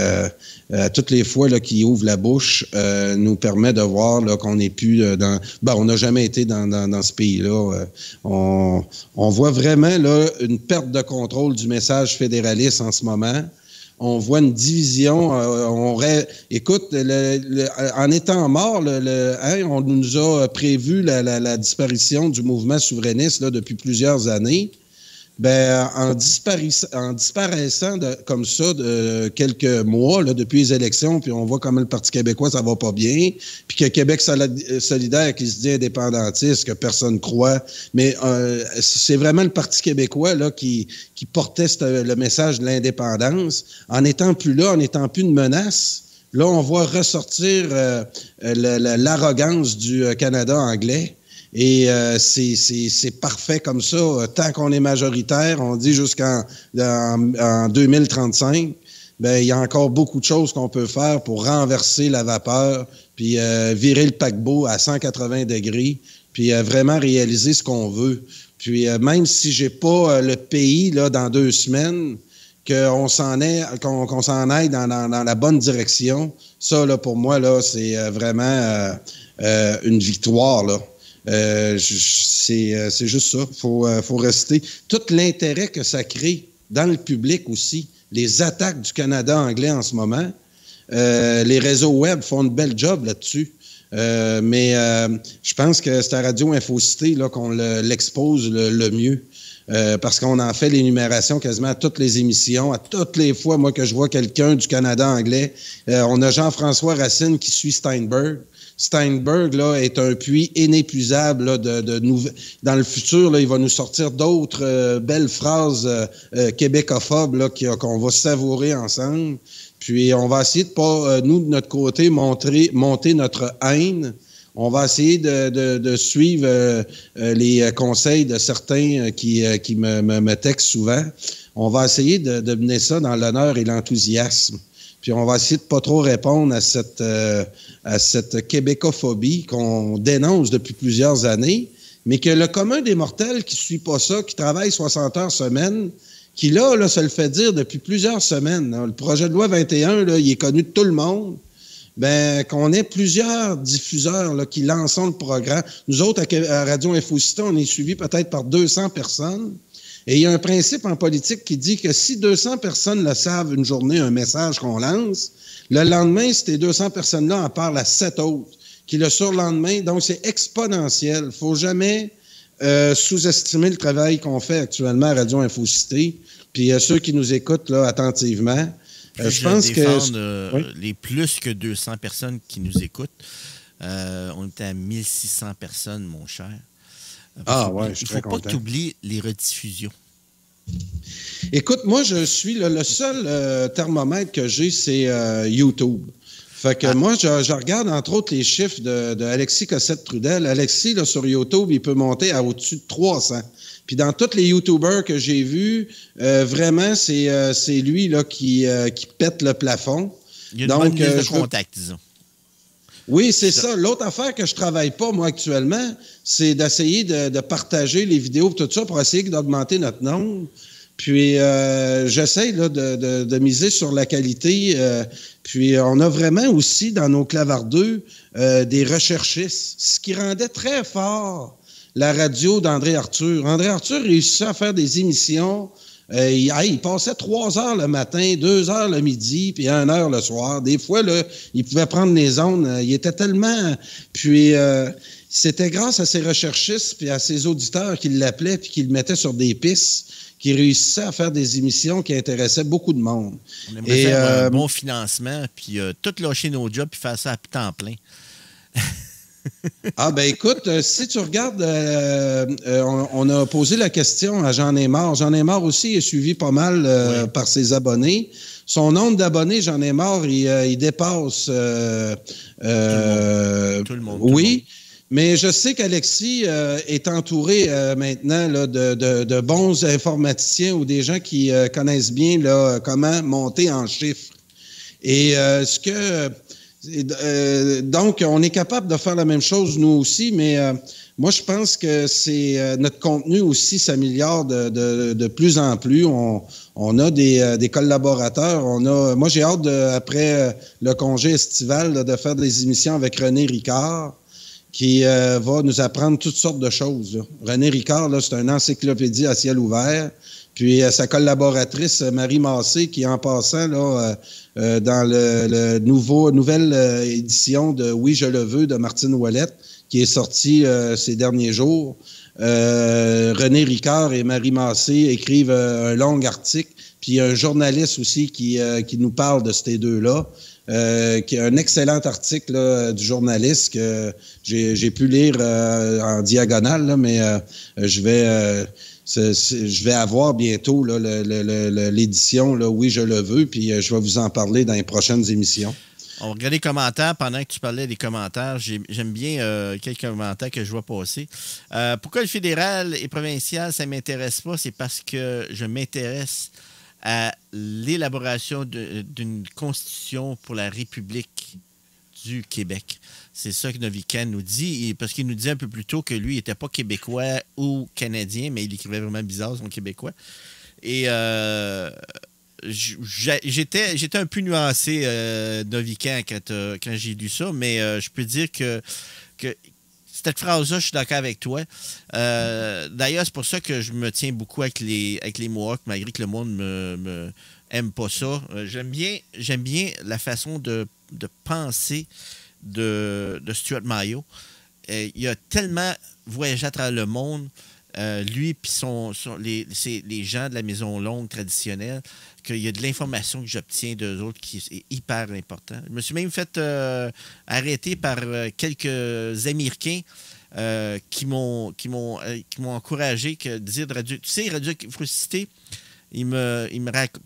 toutes les fois là, qui ouvrent la bouche, nous permet de voir là, qu'on n'est plus dans... Ben, on n'a jamais été dans ce pays-là. On voit vraiment là, une perte de contrôle du message fédéraliste en ce moment. On voit une division. Écoute, en étant mort, on nous a prévu la disparition du mouvement souverainiste là, depuis plusieurs années. Ben, en disparaissant comme ça de quelques mois là, depuis les élections, puis on voit comment le Parti québécois, ça va pas bien, puis que Québec solidaire qui se dit indépendantiste, que personne croit, mais c'est vraiment le Parti québécois là, qui portait le message de l'indépendance. En n'étant plus là, en n'étant plus une menace, là, on voit ressortir l'arrogance du Canada anglais. Et c'est parfait comme ça. Tant qu'on est majoritaire, on dit jusqu'en 2035, ben il y a encore beaucoup de choses qu'on peut faire pour renverser la vapeur, puis virer le paquebot à 180 degrés, puis vraiment réaliser ce qu'on veut. Puis même si j'ai pas le pays là dans 2 semaines, qu'on s'en aille dans la bonne direction, ça là pour moi là c'est vraiment une victoire là. C'est juste ça. Faut rester. Tout l'intérêt que ça crée dans le public aussi, les attaques du Canada anglais en ce moment, les réseaux web font une belle job là-dessus. Mais je pense que c'est à Radio Infocité là, qu'on l'expose le mieux. Parce qu'on en fait l'énumération quasiment à toutes les émissions, à toutes les fois, moi, que je vois quelqu'un du Canada anglais. On a Jean-François Racine qui suit Steinberg. Steinberg là, est un puits inépuisable là, dans le futur. Là, il va nous sortir d'autres belles phrases québécophobes là, qu'on va savourer ensemble. Puis on va essayer de pas, nous, de notre côté, monter notre haine. On va essayer de suivre les conseils de certains qui me textent souvent. On va essayer de mener ça dans l'honneur et l'enthousiasme. Puis on va essayer de pas trop répondre à cette québécophobie qu'on dénonce depuis plusieurs années, mais que le commun des mortels qui suit pas ça, qui travaille 60 heures semaine, qui là, se le fait dire depuis plusieurs semaines. Hein. Le projet de loi 21, là, il est connu de tout le monde. Ben, qu'on ait plusieurs diffuseurs là, qui lancent le programme. Nous autres, à Radio Infocité, on est suivis peut-être par 200 personnes. Et il y a un principe en politique qui dit que si 200 personnes le savent une journée, un message qu'on lance, le lendemain, ces 200 personnes-là en parlent à 7 autres, qui le surlendemain, donc c'est exponentiel. Il ne faut jamais sous-estimer le travail qu'on fait actuellement à Radio Infocité. Puis ceux qui nous écoutent là attentivement, je pense que... oui? Les plus que 200 personnes qui nous écoutent, on était à 1600 personnes, mon cher. Ouais, je suis très content. Il ne faut pas que tu oublies les rediffusions. Écoute, moi, je suis le seul thermomètre que j'ai, c'est YouTube. Fait que moi, je regarde entre autres les chiffres de Alexis Cossette-Trudel. Alexis, là, sur YouTube, il peut monter à au-dessus de 300. Puis dans tous les YouTubers que j'ai vus, vraiment, c'est lui là qui pète le plafond. Il y a une bonne liste de contacts, disons. Oui, c'est ça. L'autre affaire que je travaille pas, moi, actuellement, c'est d'essayer de partager les vidéos et tout ça pour essayer d'augmenter notre nombre. Puis, j'essaie là, de miser sur la qualité. Puis, on a vraiment aussi, dans nos clavardeux, des recherchistes, ce qui rendait très fort la radio d'André Arthur. André Arthur réussissait à faire des émissions. Il passait 3 heures le matin, 2 heures le midi, puis 1 heure le soir. Des fois, là, il pouvait prendre les ondes. Il était tellement... Puis, c'était grâce à ses recherchistes puis à ses auditeurs qui l'appelaient puis qui le mettaient sur des pistes, qui réussissaient à faire des émissions qui intéressaient beaucoup de monde. On aimerait faire un bon financement, puis tout lâcher nos jobs puis faire ça à temps plein. Ah, ben écoute, si tu regardes, on a posé la question à Jean Aymar. Jean Aymar aussi est suivi pas mal par ses abonnés. Son nombre d'abonnés, j'en ai marre, il dépasse... Tout le monde. Oui, mais je sais qu'Alexis est entouré maintenant là, de bons informaticiens ou des gens qui connaissent bien là, comment monter en chiffres. Et donc, on est capable de faire la même chose, nous aussi, mais moi, je pense que c'est notre contenu aussi s'améliore de plus en plus. On a des collaborateurs. Moi, j'ai hâte, après le congé estival, là, de faire des émissions avec René Ricard, qui va nous apprendre toutes sortes de choses. Là. René Ricard, là, c'est une encyclopédie à ciel ouvert. Puis sa collaboratrice, Marie Massé, qui, en passant, là, dans le nouvelle édition de Oui, je le veux de Martine Ouellette, qui est sortie ces derniers jours. René Ricard et Marie Massé écrivent un long article. Puis il y a un journaliste aussi qui nous parle de ces deux-là, qui est un excellent article là, du journaliste que j'ai pu lire en diagonale, là, mais je vais avoir bientôt là, l'édition, là, Oui, je le veux, puis je vais vous en parler dans les prochaines émissions. On regarde les commentaires. Pendant que tu parlais des commentaires, j'aime bien quelques commentaires que je vois passer. Pourquoi le fédéral et provincial, ça ne m'intéresse pas? C'est parce que je m'intéresse à l'élaboration d'une constitution pour la République du Québec. C'est ça que Novican nous dit, parce qu'il nous disait un peu plus tôt que lui, il n'était pas québécois ou canadien, mais il écrivait vraiment bizarre, son québécois. Et j'étais un peu nuancé, Novican, quand j'ai lu ça, mais je peux dire que cette phrase-là, je suis d'accord avec toi. D'ailleurs, c'est pour ça que je me tiens beaucoup avec les Mohawks, malgré que le monde me aime pas ça. J'aime bien la façon de penser de Stuart Mayo. Il a tellement voyagé à travers le monde, lui et les gens de la Maison Longue traditionnelle, qu'il y a de l'information que j'obtiens d'eux autres qui est hyper important. Je me suis même fait arrêter par quelques Américains qui m'ont encouragé de dire de Radio... Tu sais, Radio Frucité,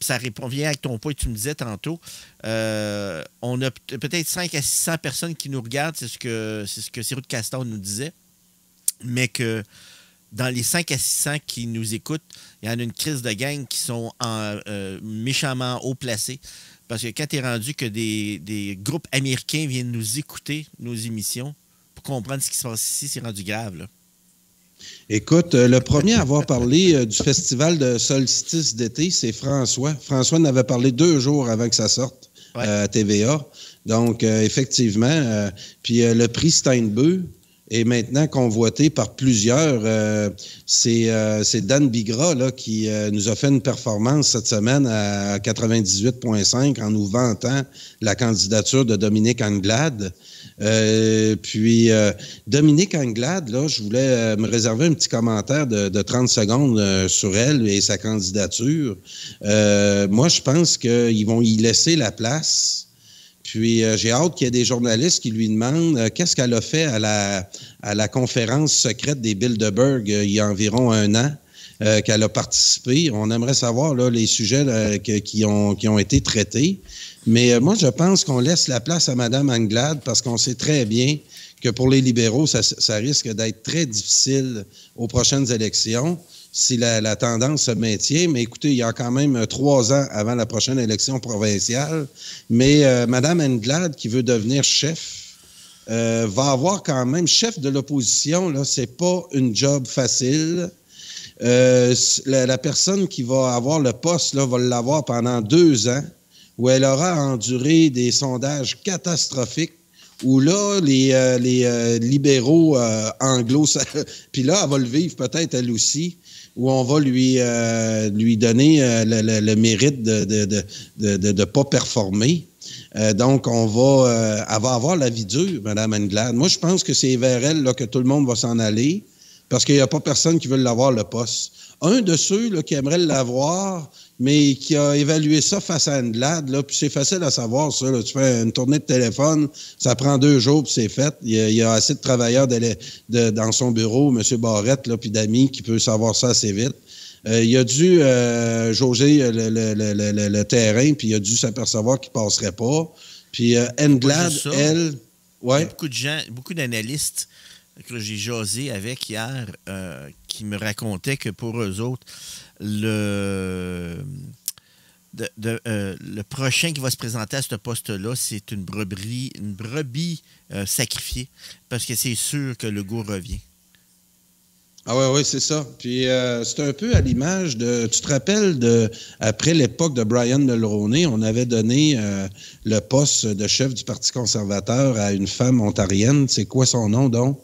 ça revient avec ton point que tu me disais tantôt. On a peut-être 500 à 600 personnes qui nous regardent, c'est ce que Cyril de Castor nous disait, mais que dans les 5 à 600 qui nous écoutent, il y en a une crise de gang qui sont méchamment haut placés. Parce que quand tu es rendu que des groupes américains viennent nous écouter, nos émissions, pour comprendre ce qui se passe ici, c'est rendu grave, là. Écoute, le premier à avoir parlé du festival de solstice d'été, c'est François. François en avait parlé 2 jours avant que ça sorte à TVA. Donc, effectivement, puis le prix Steinbeu est maintenant convoité par plusieurs. C'est Dan Bigra là, qui nous a fait une performance cette semaine à 98.5 en nous vantant la candidature de Dominique Anglade. Puis Dominique Anglade, là, je voulais me réserver un petit commentaire de 30 secondes sur elle et sa candidature. Moi, je pense qu'ils vont y laisser la place. Puis j'ai hâte qu'il y ait des journalistes qui lui demandent qu'est-ce qu'elle a fait à la conférence secrète des Bilderberg il y a environ 1 an. Qu'elle a participé. On aimerait savoir là, les sujets qui ont été traités. Mais moi, je pense qu'on laisse la place à Mme Anglade parce qu'on sait très bien que pour les libéraux, ça risque d'être très difficile aux prochaines élections si la tendance se maintient. Mais écoutez, il y a quand même 3 ans avant la prochaine élection provinciale. Mais Mme Anglade, qui veut devenir chef, va avoir quand même chef de l'opposition. Là, c'est pas une job facile. La personne qui va avoir le poste là, va l'avoir pendant 2 ans, où elle aura enduré des sondages catastrophiques, où là, les libéraux anglo... Puis là, elle va le vivre peut-être elle aussi, où on va lui donner le mérite de ne pas performer. Donc, elle va avoir la vie dure, Mme Anglade. Moi, je pense que c'est vers elle là, que tout le monde va s'en aller, parce qu'il n'y a pas personne qui veut l'avoir, le poste. Un de ceux là, qui aimerait l'avoir, mais qui a évalué ça face à Anglade, là, puis c'est facile à savoir, ça. Là, tu fais une tournée de téléphone, ça prend 2 jours, puis c'est fait. Il y a assez de travailleurs dans son bureau, M. Barrette, là, puis d'amis qui peut savoir ça assez vite. Il a dû jauger le terrain, puis il a dû s'apercevoir qu'il ne passerait pas. Puis Englad, elle... Ouais. Il y a beaucoup de gens, beaucoup d'analystes que j'ai jasé avec hier qui me racontaient que pour eux autres, le prochain qui va se présenter à ce poste-là, c'est une brebis sacrifiée, parce que c'est sûr que Legault revient. Ah oui, c'est ça. Puis c'est un peu à l'image de... Tu te rappelles, après l'époque de Brian Mulroney, on avait donné le poste de chef du Parti conservateur à une femme ontarienne. C'est quoi son nom, donc?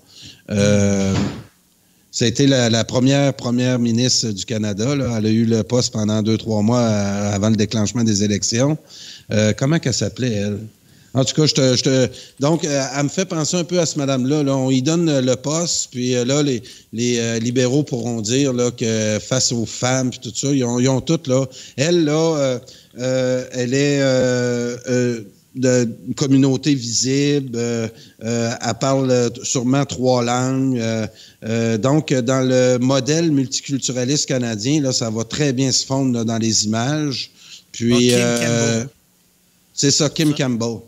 Ça a été la première ministre du Canada. Là. Elle a eu le poste pendant 2-3 mois avant le déclenchement des élections. Comment qu'elle s'appelait, elle? En tout cas, donc, elle me fait penser un peu à cette madame-là. Là. On y donne le poste, puis là, les libéraux pourront dire là, que face aux femmes, puis tout ça, ils ont toutes, là. Elle, là, elle est d'une communauté visible. Elle parle sûrement 3 langues. Donc, dans le modèle multiculturaliste canadien, là, ça va très bien se fondre là, dans les images. Puis, Kim Campbell. C'est ça, Kim Campbell.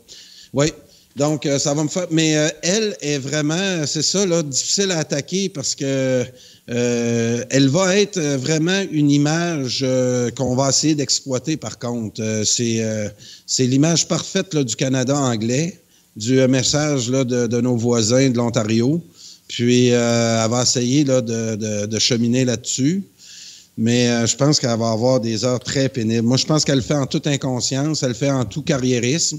Oui. Donc, ça va me faire... Mais elle est vraiment, c'est ça, là, difficile à attaquer parce que elle va être vraiment une image qu'on va essayer d'exploiter, par contre. C'est l'image parfaite là, du Canada anglais, du message là, de nos voisins de l'Ontario. Puis, elle va essayer là, de cheminer là-dessus. Mais je pense qu'elle va avoir des heures très pénibles. Moi, je pense qu'elle le fait en toute inconscience, elle le fait en tout carriérisme.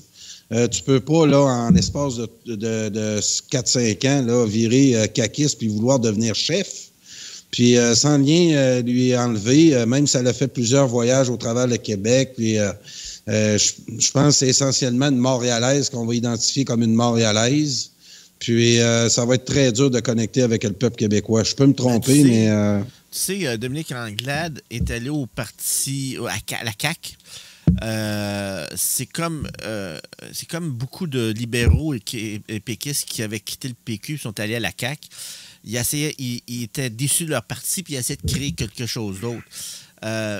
Tu peux pas, là, en espace de 4-5 ans, là, virer caquiste puis vouloir devenir chef. Puis sans rien lui enlever, même si elle a fait plusieurs voyages au travers le Québec. Puis je pense que c'est essentiellement une Montréalaise qu'on va identifier comme une Montréalaise. Puis ça va être très dur de connecter avec le peuple québécois. Je peux me tromper, mais... Tu sais, Dominique Anglade est allé au parti, à la CAQ. C'est comme beaucoup de libéraux et péquistes qui avaient quitté le PQ sont allés à la CAQ. Ils étaient déçus de leur parti puis ils essayaient de créer quelque chose d'autre.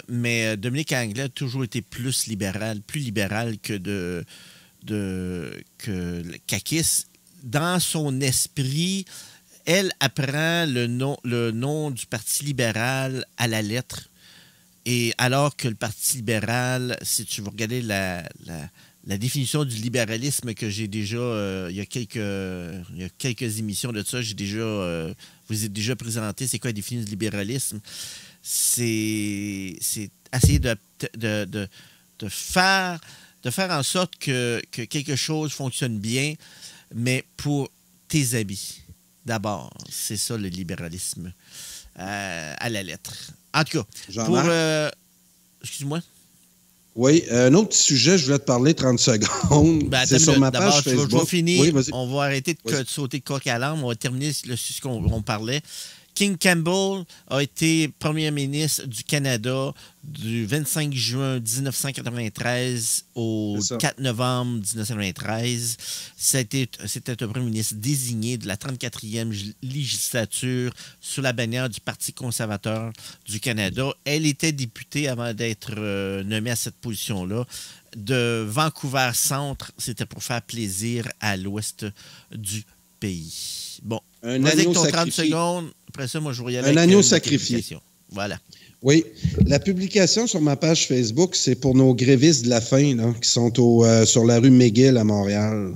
Mais Dominique Anglade a toujours été plus libéral que caquiste. Dans son esprit, elle apprend le nom du Parti libéral à la lettre. Et alors que le Parti libéral, si tu veux regarder la définition du libéralisme que j'ai déjà, il y a quelques émissions de ça, vous ai déjà présenté, c'est quoi la définition du libéralisme? C'est essayer de faire en sorte que quelque chose fonctionne bien, mais pour tes amis. D'abord, c'est ça le libéralisme à la lettre. En tout cas, excuse-moi. Oui, un autre sujet, je voulais te parler 30 secondes. C'est sur ma page Facebook. Je vais finir. Oui, on va arrêter de sauter de coq à l'âne. On va terminer ce qu'on parlait. King Campbell a été premier ministre du Canada du 25 juin 1993 au 4 novembre 1993. C'était un premier ministre désigné de la 34e législature sous la bannière du Parti conservateur du Canada. Elle était députée avant d'être nommée à cette position-là. De Vancouver Centre, c'était pour faire plaisir à l'ouest du pays. Bon, un agneau sacrifié. 30 secondes. Après ça, moi, je vais y aller un agneau sacrifié. Voilà. Oui. La publication sur ma page Facebook, c'est pour nos grévistes de la faim là, qui sont sur la rue McGill à Montréal.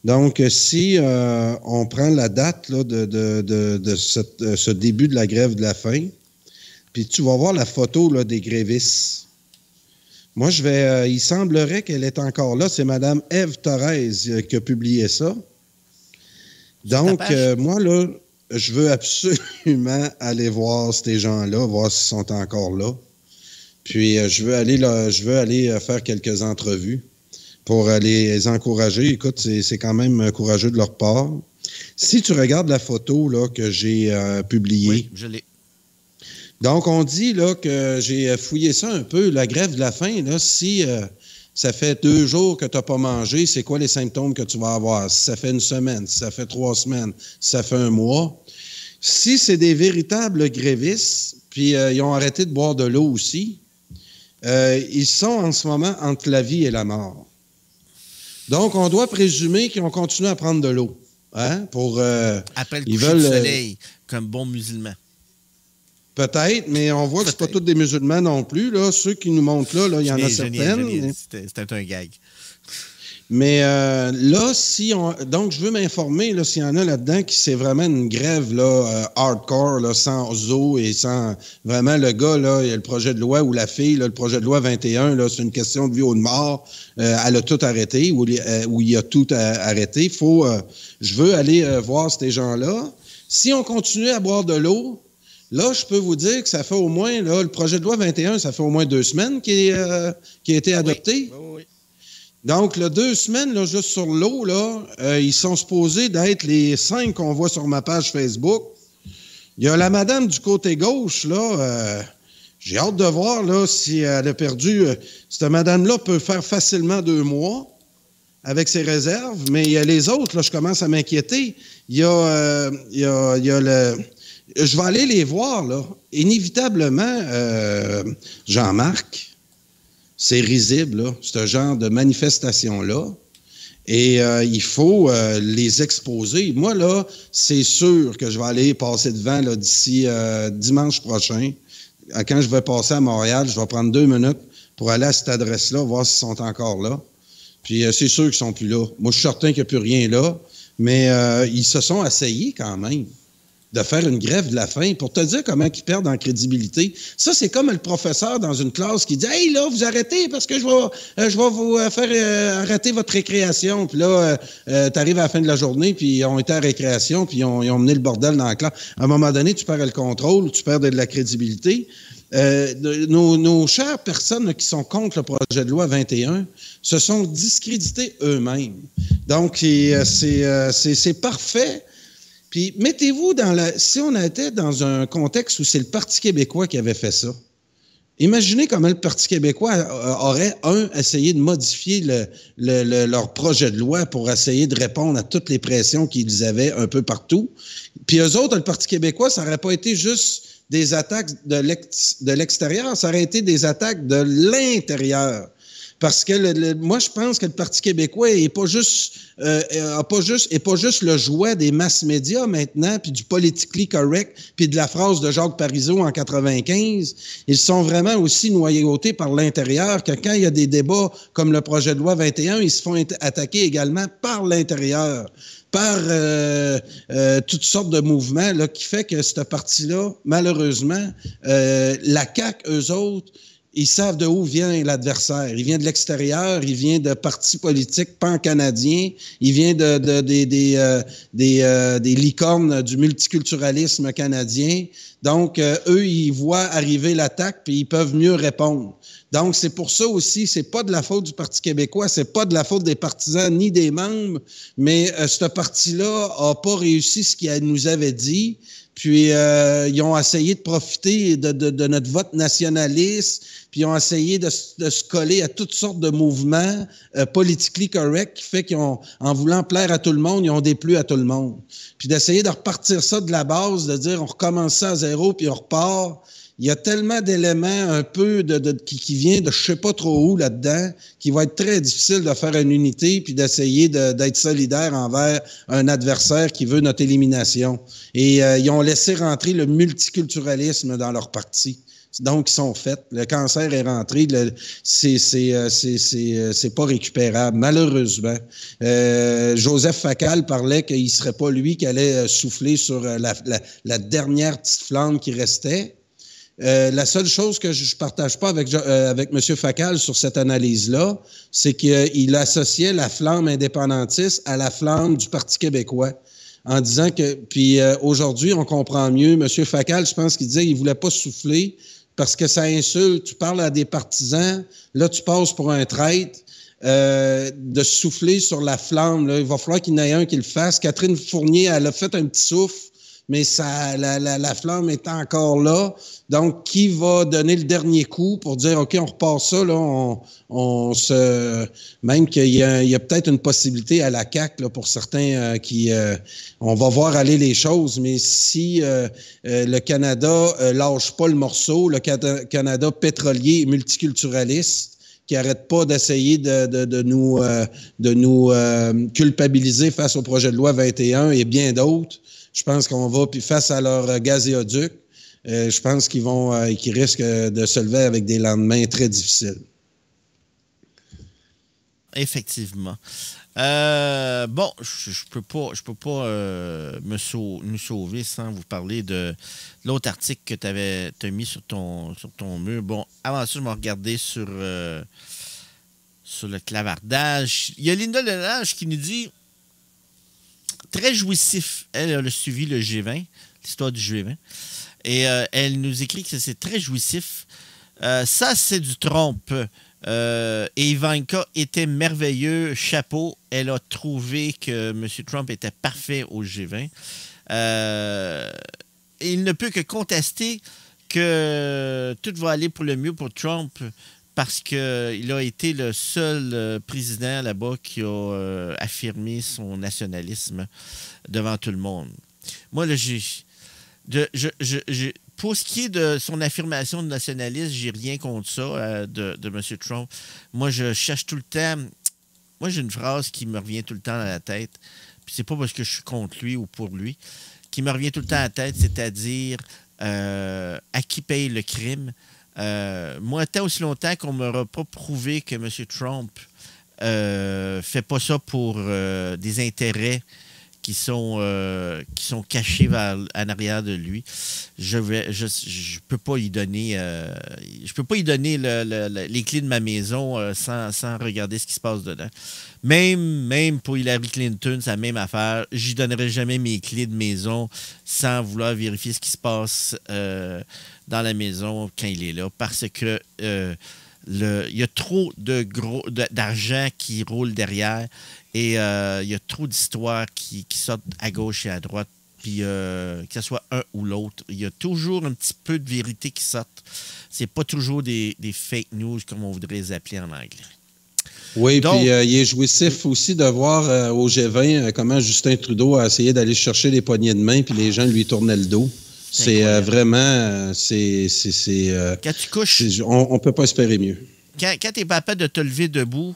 Donc, si on prend la date là, de ce début de la grève de la faim, puis tu vas voir la photo là, des grévistes. Moi, il semblerait qu'elle est encore là. C'est Mme Ève Thorez qui a publié ça. Donc, moi, là, je veux absolument aller voir ces gens-là, voir s'ils sont encore là. Puis, je veux aller faire quelques entrevues pour les encourager. Écoute, c'est quand même courageux de leur part. Si tu regardes la photo là, que j'ai publiée... Oui, je l'ai. Donc, on dit là, que j'ai fouillé ça un peu. La grève de la faim, là, si... ça fait 2 jours que tu n'as pas mangé, c'est quoi les symptômes que tu vas avoir? Si ça fait 1 semaine, si ça fait 3 semaines, si ça fait 1 mois. Si c'est des véritables grévistes, puis ils ont arrêté de boire de l'eau aussi. Ils sont en ce moment entre la vie et la mort. Donc, on doit présumer qu'ils ont continué à prendre de l'eau. Hein, après le coucher du soleil, comme bons musulmans. Peut-être, mais on voit que ce pas tous des musulmans non plus. Là. Ceux qui nous montrent là, il y en a certaines. C'était un gag. Mais là, donc, je veux m'informer s'il y en a là-dedans qui c'est vraiment une grève là, hardcore, là, sans eau et sans... Vraiment, le gars, là, il y a le projet de loi ou la fille, là, le projet de loi 21, là, c'est une question de vie ou de mort. Elle a tout arrêté ou il a tout arrêté. Je veux aller voir ces gens-là. Si on continue à boire de l'eau, là, je peux vous dire que ça fait au moins, là, le projet de loi 21, ça fait au moins 2 semaines qui a été adopté. Oui. Donc, là, 2 semaines, là, juste sur l'eau, là, ils sont supposés d'être les 5 qu'on voit sur ma page Facebook. Il y a la madame du côté gauche, là, j'ai hâte de voir, là, si elle a perdu... cette madame-là peut faire facilement 2 mois avec ses réserves, mais il y a les autres, là, je commence à m'inquiéter. Il y a le... Je vais aller les voir, là. Inévitablement, Jean-Marc, c'est risible, là, ce genre de manifestation-là. Et il faut les exposer. Moi, là, c'est sûr que je vais aller passer devant là, d'ici dimanche prochain. Quand je vais passer à Montréal, je vais prendre 2 minutes pour aller à cette adresse-là, voir s'ils sont encore là. Puis c'est sûr qu'ils ne sont plus là. Moi, je suis certain qu'il n'y a plus rien là. Mais ils se sont essayés quand même de faire une grève de la faim pour te dire comment ils perdent en crédibilité. Ça, c'est comme le professeur dans une classe qui dit « Hey, là, vous arrêtez parce que je vais vous faire arrêter votre récréation. » Puis là, tu arrives à la fin de la journée, puis ils ont été à récréation, puis ils ont mené le bordel dans la classe. À un moment donné, tu perds le contrôle, tu perds de la crédibilité. Nos chères personnes là, qui sont contre le projet de loi 21 se sont discrédités eux-mêmes. Donc, c'est parfait. Puis, mettez-vous si on était dans un contexte où c'est le Parti québécois qui avait fait ça, imaginez comment le Parti québécois aurait, essayé de modifier leur projet de loi pour essayer de répondre à toutes les pressions qu'ils avaient un peu partout. Puis eux autres, le Parti québécois, ça n'aurait pas été juste des attaques de l'extérieur, ça aurait été des attaques de l'intérieur. Parce que moi, je pense que le Parti québécois est pas juste le jouet des masses médias maintenant, puis du politically correct, puis de la phrase de Jacques Parizeau en 95. Ils sont vraiment aussi noyautés par l'intérieur, que quand il y a des débats comme le projet de loi 21, ils se font attaquer également par l'intérieur, par toutes sortes de mouvements là, qui fait que ce parti-là, malheureusement, la CAQ, eux autres, ils savent de où vient l'adversaire. Il vient de l'extérieur, il vient de partis politiques pan-canadiens, il vient des licornes du multiculturalisme canadien. Donc, eux, ils voient arriver l'attaque, puis ils peuvent mieux répondre. Donc, c'est pour ça aussi, c'est pas de la faute du Parti québécois, c'est pas de la faute des partisans ni des membres, mais ce parti-là a pas réussi ce qu'il nous avait dit. Puis, ils ont essayé de profiter de notre vote nationaliste, puis ils ont essayé de se coller à toutes sortes de mouvements politically correct qui fait qu'en voulant plaire à tout le monde, ils ont déplu à tout le monde. Puis d'essayer de repartir ça de la base, de dire on recommence ça à zéro, puis on repart. Il y a tellement d'éléments un peu qui vient de je sais pas trop où là-dedans, qui va être très difficile de faire une unité puis d'essayer d'être solidaire envers un adversaire qui veut notre élimination. Et ils ont laissé rentrer le multiculturalisme dans leur parti. Donc, ils sont faits. Le cancer est rentré. C'est pas récupérable, malheureusement. Joseph Facal parlait qu'il ne serait pas lui qui allait souffler sur la dernière petite flamme qui restait. La seule chose que je partage pas avec M. Facal sur cette analyse-là, c'est qu'il associait la flamme indépendantiste à la flamme du Parti québécois. En disant que, puis aujourd'hui, on comprend mieux. M. Facal, je pense qu'il disait qu'il voulait pas souffler parce que ça insulte. Tu parles à des partisans, là, tu passes pour un traître. De souffler sur la flamme, là, il va falloir qu'il y en ait un qui le fasse. Catherine Fournier, elle a fait un petit souffle. mais la flamme est encore là. Donc, qui va donner le dernier coup pour dire, OK, on repart ça, là, même qu'il y a peut-être une possibilité à la CAQ, là, pour certains on va voir aller les choses, mais si le Canada lâche pas le morceau, le Canada pétrolier et multiculturaliste, qui n'arrête pas d'essayer de nous culpabiliser face au projet de loi 21 et bien d'autres, je pense qu'on va, puis face à leur gazéoduc, je pense qu'ils risquent de se lever avec des lendemains très difficiles. Effectivement. Bon, je peux pas nous sauver sans vous parler de l'autre article que tu as mis sur ton mur. Bon, avant ça, je m'en regardais sur le clavardage. Il y a Linda Lalage qui nous dit très jouissif. Elle a suivi le G20, l'histoire du G20. Et elle nous écrit que c'est très jouissif. Ça, c'est du Trump. Et Ivanka était merveilleux. Chapeau. Elle a trouvé que M. Trump était parfait au G20. Il ne peut que contester que tout va aller pour le mieux pour Trump parce qu'il a été le seul président là-bas qui a affirmé son nationalisme devant tout le monde. Moi, là, pour ce qui est de son affirmation de nationalisme, j'ai rien contre ça de M. Trump. Moi, je cherche tout le temps. Moi, j'ai une phrase qui me revient tout le temps dans la tête. Puis c'est pas parce que je suis contre lui ou pour lui. Qui me revient tout le temps à la tête, c'est-à-dire à qui paye le crime. Moi, tant aussi longtemps qu'on ne m'aura pas prouvé que M. Trump fait pas ça pour des intérêts qui sont cachés en arrière de lui. Je peux pas y donner les clés de ma maison sans regarder ce qui se passe dedans. Même pour Hillary Clinton, c'est la même affaire. J'y donnerai jamais mes clés de maison sans vouloir vérifier ce qui se passe dans la maison quand il est là, parce que il y a trop d'argent qui roule derrière et il y a trop d'histoires qui sortent à gauche et à droite. Puis que ce soit un ou l'autre, il y a toujours un petit peu de vérité qui sortent. C'est pas toujours des fake news comme on voudrait les appeler en anglais. Oui, puis il est jouissif aussi de voir au G20 comment Justin Trudeau a essayé d'aller chercher les poignées de main puis les gens lui tournaient le dos. C'est vraiment... quand tu couches... On ne peut pas espérer mieux. Quand tu es capable de te lever debout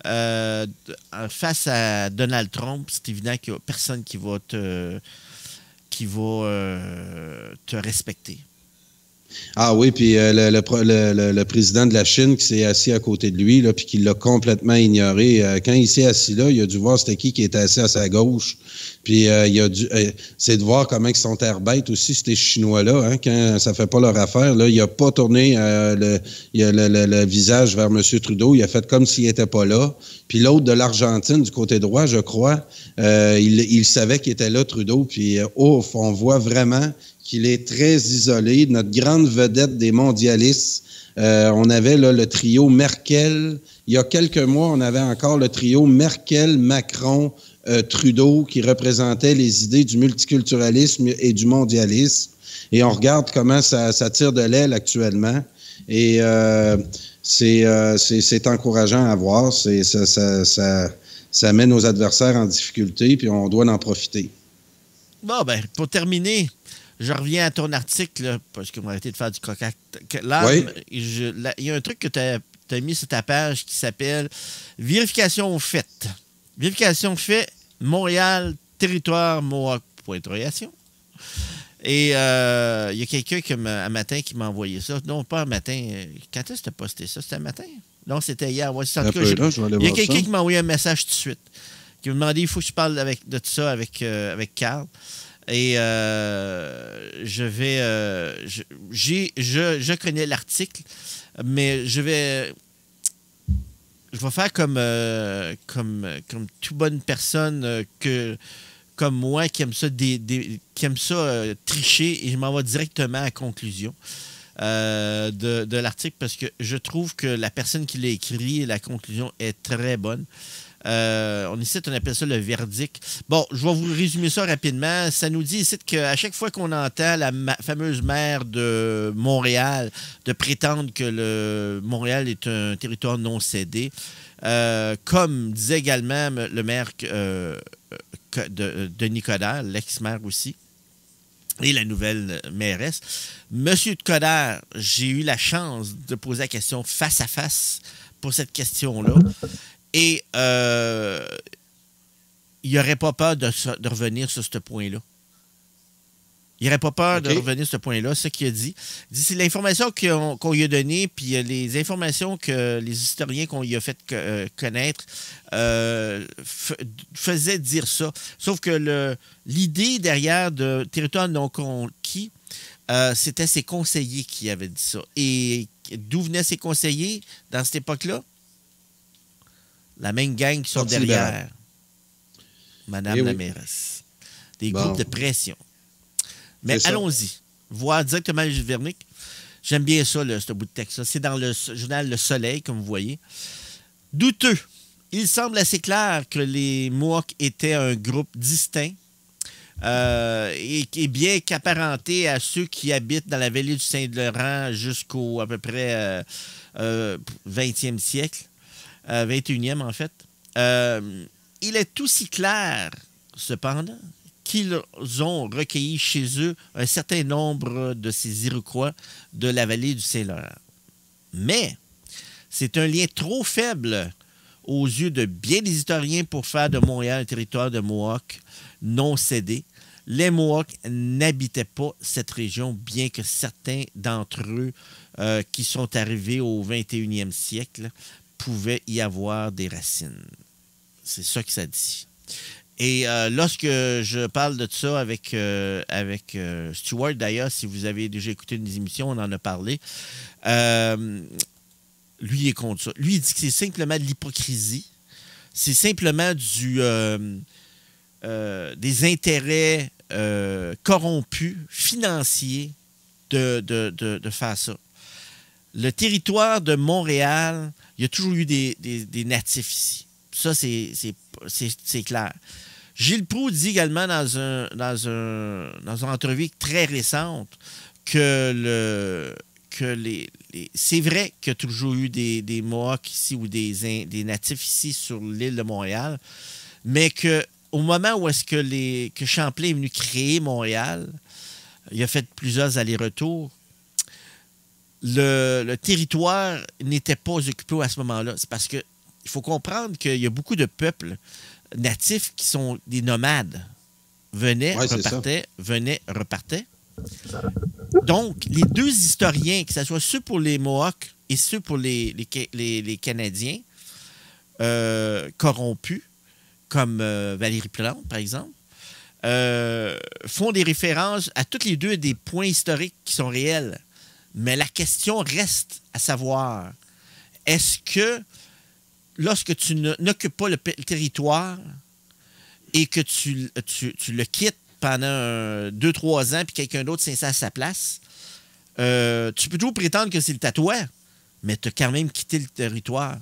face à Donald Trump, c'est évident qu'il n'y a personne qui va te respecter. Ah oui, puis le président de la Chine qui s'est assis à côté de lui, là, puis qui l'a complètement ignoré. Quand il s'est assis là, il a dû voir c'était qui était assis à sa gauche. Puis c'est de voir comment ils sont air bêtes aussi, ces Chinois-là, hein, quand ça fait pas leur affaire. Là, il a pas tourné le visage vers M. Trudeau. Il a fait comme s'il était pas là. Puis l'autre de l'Argentine, du côté droit, je crois, il savait qu'il était là, Trudeau. Puis on voit vraiment qu'il est très isolé. Notre grande vedette des mondialistes, on avait là, le trio Merkel. Il y a quelques mois, on avait encore le trio Merkel, Macron, Trudeau, qui représentait les idées du multiculturalisme et du mondialisme. Et on regarde comment ça tire de l'aile actuellement. Et c'est encourageant à voir. Ça met nos adversaires en difficulté, puis on doit en profiter. Bon, ben, pour terminer, je reviens à ton article, là, parce qu'on va arrêter de faire du coca. Là, oui. Il y a un truc que tu as mis sur ta page qui s'appelle « Vérification faite ». Vérification faite, Montréal, territoire Mohawk, point d'interrogation. Et il y a quelqu'un un matin qui m'a envoyé ça. Non, pas un matin. Quand est-ce que tu as posté ça? C'était un matin? Non, c'était hier. Ouais, il y a quelqu'un qui m'a envoyé un message tout de suite, qui me demandait, il faut que je parle de tout ça avec Carl. Et je connais l'article, mais je vais faire comme toute bonne personne comme moi qui aime ça tricher, et je m'en vais directement à la conclusion de l'article parce que je trouve que la personne qui l'a écrit, la conclusion est très bonne. On appelle ça le verdict. Bon, je vais vous résumer ça rapidement. Ça nous dit ici qu'à chaque fois qu'on entend la fameuse maire de Montréal de prétendre que le Montréal est un territoire non cédé, comme disait également le maire Denis Coderre, l'ex-maire aussi, et la nouvelle mairesse. Monsieur Coderre, j'ai eu la chance de poser la question face à face pour cette question-là. Et il n'aurait pas peur de revenir sur ce point-là. Il n'aurait pas peur de revenir sur ce point-là, ce qu'il a dit. Il dit c'est l'information qu'on lui a donnée, puis les informations que les historiens qu'on lui a fait connaître faisaient dire ça. Sauf que l'idée derrière de territoire non conquis, c'était ses conseillers qui avaient dit ça. Et d'où venaient ces conseillers dans cette époque-là? La même gang qui sont derrière Madame la mairesse. Des groupes de pression. Mais allons-y. Voir directement Gilles Véronique. J'aime bien ça, ce bout de texte-là. C'est dans le journal Le Soleil, comme vous voyez. Douteux. Il semble assez clair que les Mohawks étaient un groupe distinct et bien qu'apparenté à ceux qui habitent dans la vallée du Saint-Laurent jusqu'au à peu près 20e siècle. 21e, en fait. Il est aussi clair, cependant, qu'ils ont recueilli chez eux un certain nombre de ces Iroquois de la vallée du Saint-Laurent. Mais c'est un lien trop faible aux yeux de bien des historiens pour faire de Montréal un territoire de Mohawks non cédé. Les Mohawks n'habitaient pas cette région, bien que certains d'entre eux qui sont arrivés au 21e siècle pouvait y avoir des racines. C'est ça que ça dit. Et lorsque je parle de ça avec Stuart, d'ailleurs, si vous avez déjà écouté une des émissions, on en a parlé, lui, il est contre ça. Lui, il dit que c'est simplement de l'hypocrisie. C'est simplement des intérêts corrompus, financiers, de faire ça. Le territoire de Montréal, il y a toujours eu des natifs ici. Ça, c'est clair. Gilles Proulx dit également dans une entrevue très récente que c'est vrai qu'il y a toujours eu des Mohawks ici ou des natifs ici sur l'île de Montréal, mais qu'au moment où est-ce que Champlain est venu créer Montréal, il a fait plusieurs allers-retours. Le territoire n'était pas occupé à ce moment-là. C'est parce que il faut comprendre qu'il y a beaucoup de peuples natifs qui sont des nomades. Venaient, repartaient. Donc, les deux historiens, que ce soit ceux pour les Mohawks et ceux pour les Canadiens corrompus, comme Valérie Plante, par exemple, font des références à tous les deux des points historiques qui sont réels. Mais la question reste à savoir, est-ce que lorsque tu n'occupes pas le territoire et que tu le quittes pendant 2-3 ans puis quelqu'un d'autre s'installe à sa place, tu peux toujours prétendre que c'est le tatouage, mais tu as quand même quitté le territoire.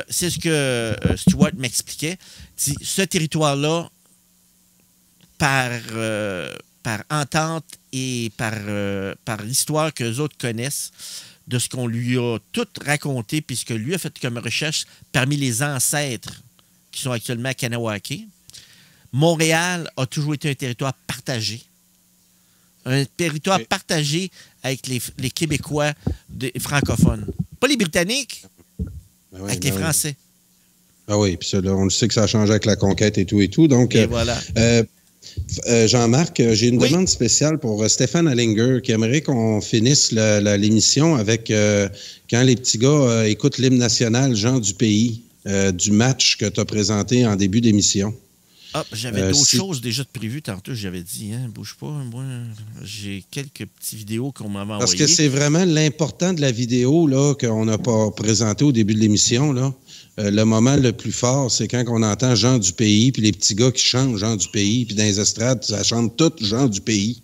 C'est ce que Stuart m'expliquait. Ce territoire-là, par entente et par l'histoire que les autres connaissent, de ce qu'on lui a tout raconté, puisque lui a fait comme recherche parmi les ancêtres qui sont actuellement à Kanawake, Montréal a toujours été un territoire partagé. Un territoire partagé avec les Québécois francophones. Pas les Britanniques, avec les Français. Ah oui, puis ça, là, on le sait que ça a changé avec la conquête et tout. Donc, voilà. Jean-Marc, j'ai une demande spéciale pour Stéphane Hallinger qui aimerait qu'on finisse l'émission avec quand les petits gars écoutent l'hymne national Jean du pays du match que tu as présenté en début d'émission. Ah, j'avais d'autres choses déjà prévues tantôt, j'avais dit, hein, bouge pas, moi, j'ai quelques petites vidéos qu'on m'avait envoyées. Parce que c'est vraiment l'important de la vidéo là, qu'on n'a pas présenté au début de l'émission, là. Le moment le plus fort, c'est quand on entend Jean du pays, puis les petits gars qui chantent Jean du pays, puis dans les estrades, ça chante tout Jean du pays.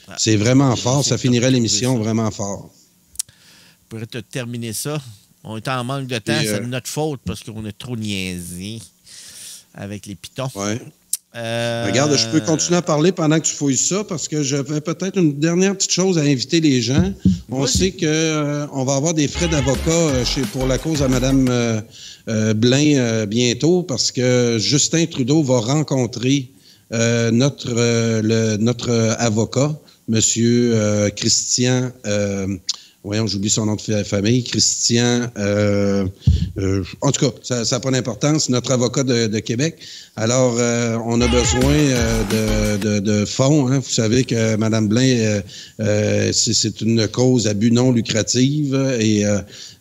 Ah, c'est vraiment fort, ça finirait l'émission vraiment fort. Je pourrais te terminer ça On est en manque de temps, Et, c'est de notre faute parce qu'on est trop niaisé avec les pitons. Ouais. Regarde, je peux continuer à parler pendant que tu fouilles ça parce que j'avais peut-être une dernière petite chose à inviter les gens. On sait qu'on va avoir des frais d'avocat pour la cause à Mme Blain bientôt parce que Justin Trudeau va rencontrer notre avocat, M. Christian... voyons, j'oublie son nom de famille, Christian, en tout cas, ça n'a pas d'importance, notre avocat de Québec. Alors, on a besoin de fonds. Hein. Vous savez que Mme Blain, c'est une cause à but non lucrative et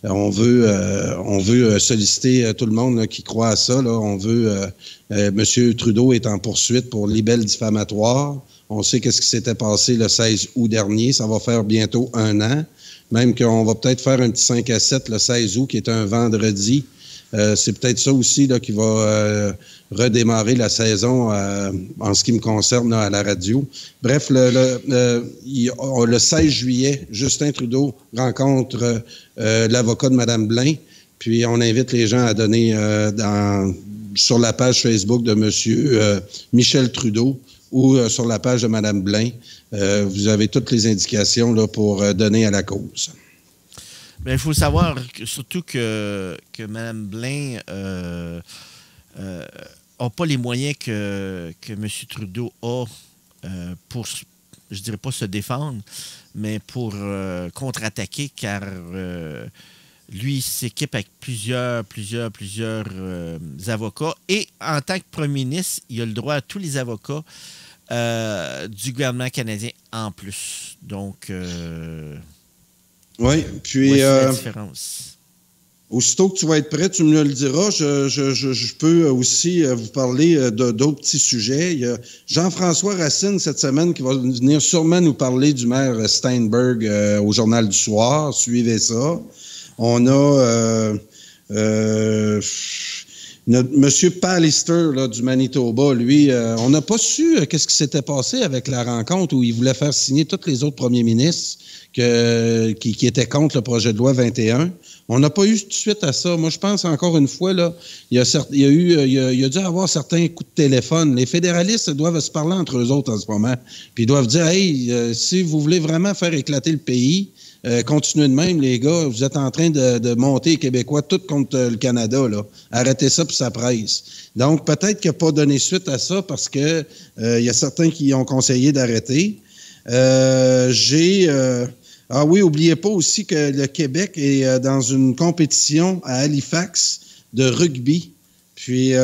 on veut solliciter tout le monde là, qui croit à ça. Là. On veut, M. Trudeau est en poursuite pour libelle diffamatoire. On sait qu'est-ce qui s'était passé le 16 août dernier. Ça va faire bientôt 1 an. Même qu'on va peut-être faire un petit 5 à 7 le 16 août, qui est un vendredi. C'est peut-être ça aussi là, qui va redémarrer la saison en ce qui me concerne là, à la radio. Bref, le 16 juillet, Justin Trudeau rencontre l'avocat de Mme Blain. Puis on invite les gens à donner sur la page Facebook de M. Michel Trudeau ou sur la page de Mme Blain. Vous avez toutes les indications là, pour donner à la cause. Bien, il faut savoir surtout que Mme Blain n'a pas les moyens que M. Trudeau a pour, je dirais pas se défendre, mais pour contre-attaquer, car lui s'équipe avec plusieurs avocats. Et en tant que premier ministre, il a le droit à tous les avocats du gouvernement canadien en plus. Donc, oui, puis voici la différence. Aussitôt que tu vas être prêt, tu me le diras. Je peux aussi vous parler d'autres petits sujets. Il y a Jean-François Racine cette semaine qui va venir sûrement nous parler du maire Steinberg au Journal du Soir. Suivez ça. On a Monsieur Pallister là, du Manitoba, lui, on n'a pas su qu'est-ce qui s'était passé avec la rencontre où il voulait faire signer tous les autres premiers ministres qui étaient contre le projet de loi 21. On n'a pas eu de suite à ça. Moi, je pense encore une fois, là, il y a dû avoir certains coups de téléphone. Les fédéralistes doivent se parler entre eux autres en ce moment. Puis ils doivent dire, hey, si vous voulez vraiment faire éclater le pays, continuez de même, les gars. Vous êtes en train de monter les Québécois tout contre le Canada. Là. Arrêtez ça puis ça presse. Donc, peut-être qu'il n'a pas donné suite à ça parce que il y a certains qui ont conseillé d'arrêter. Ah oui, n'oubliez pas aussi que le Québec est dans une compétition à Halifax de rugby. Puis,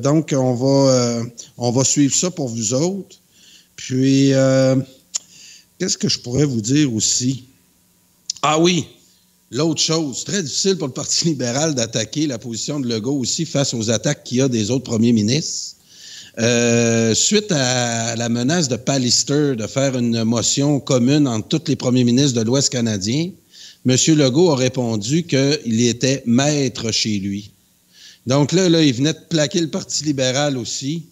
donc, on va suivre ça pour vous autres. Puis, qu'est-ce que je pourrais vous dire aussi? Ah oui, l'autre chose, très difficile pour le Parti libéral d'attaquer la position de Legault aussi face aux attaques qu'il y a des autres premiers ministres. Suite à la menace de Pallister de faire une motion commune entre tous les premiers ministres de l'Ouest canadien, M. Legault a répondu qu'il était maître chez lui. Donc là, il venait de plaquer le Parti libéral aussi.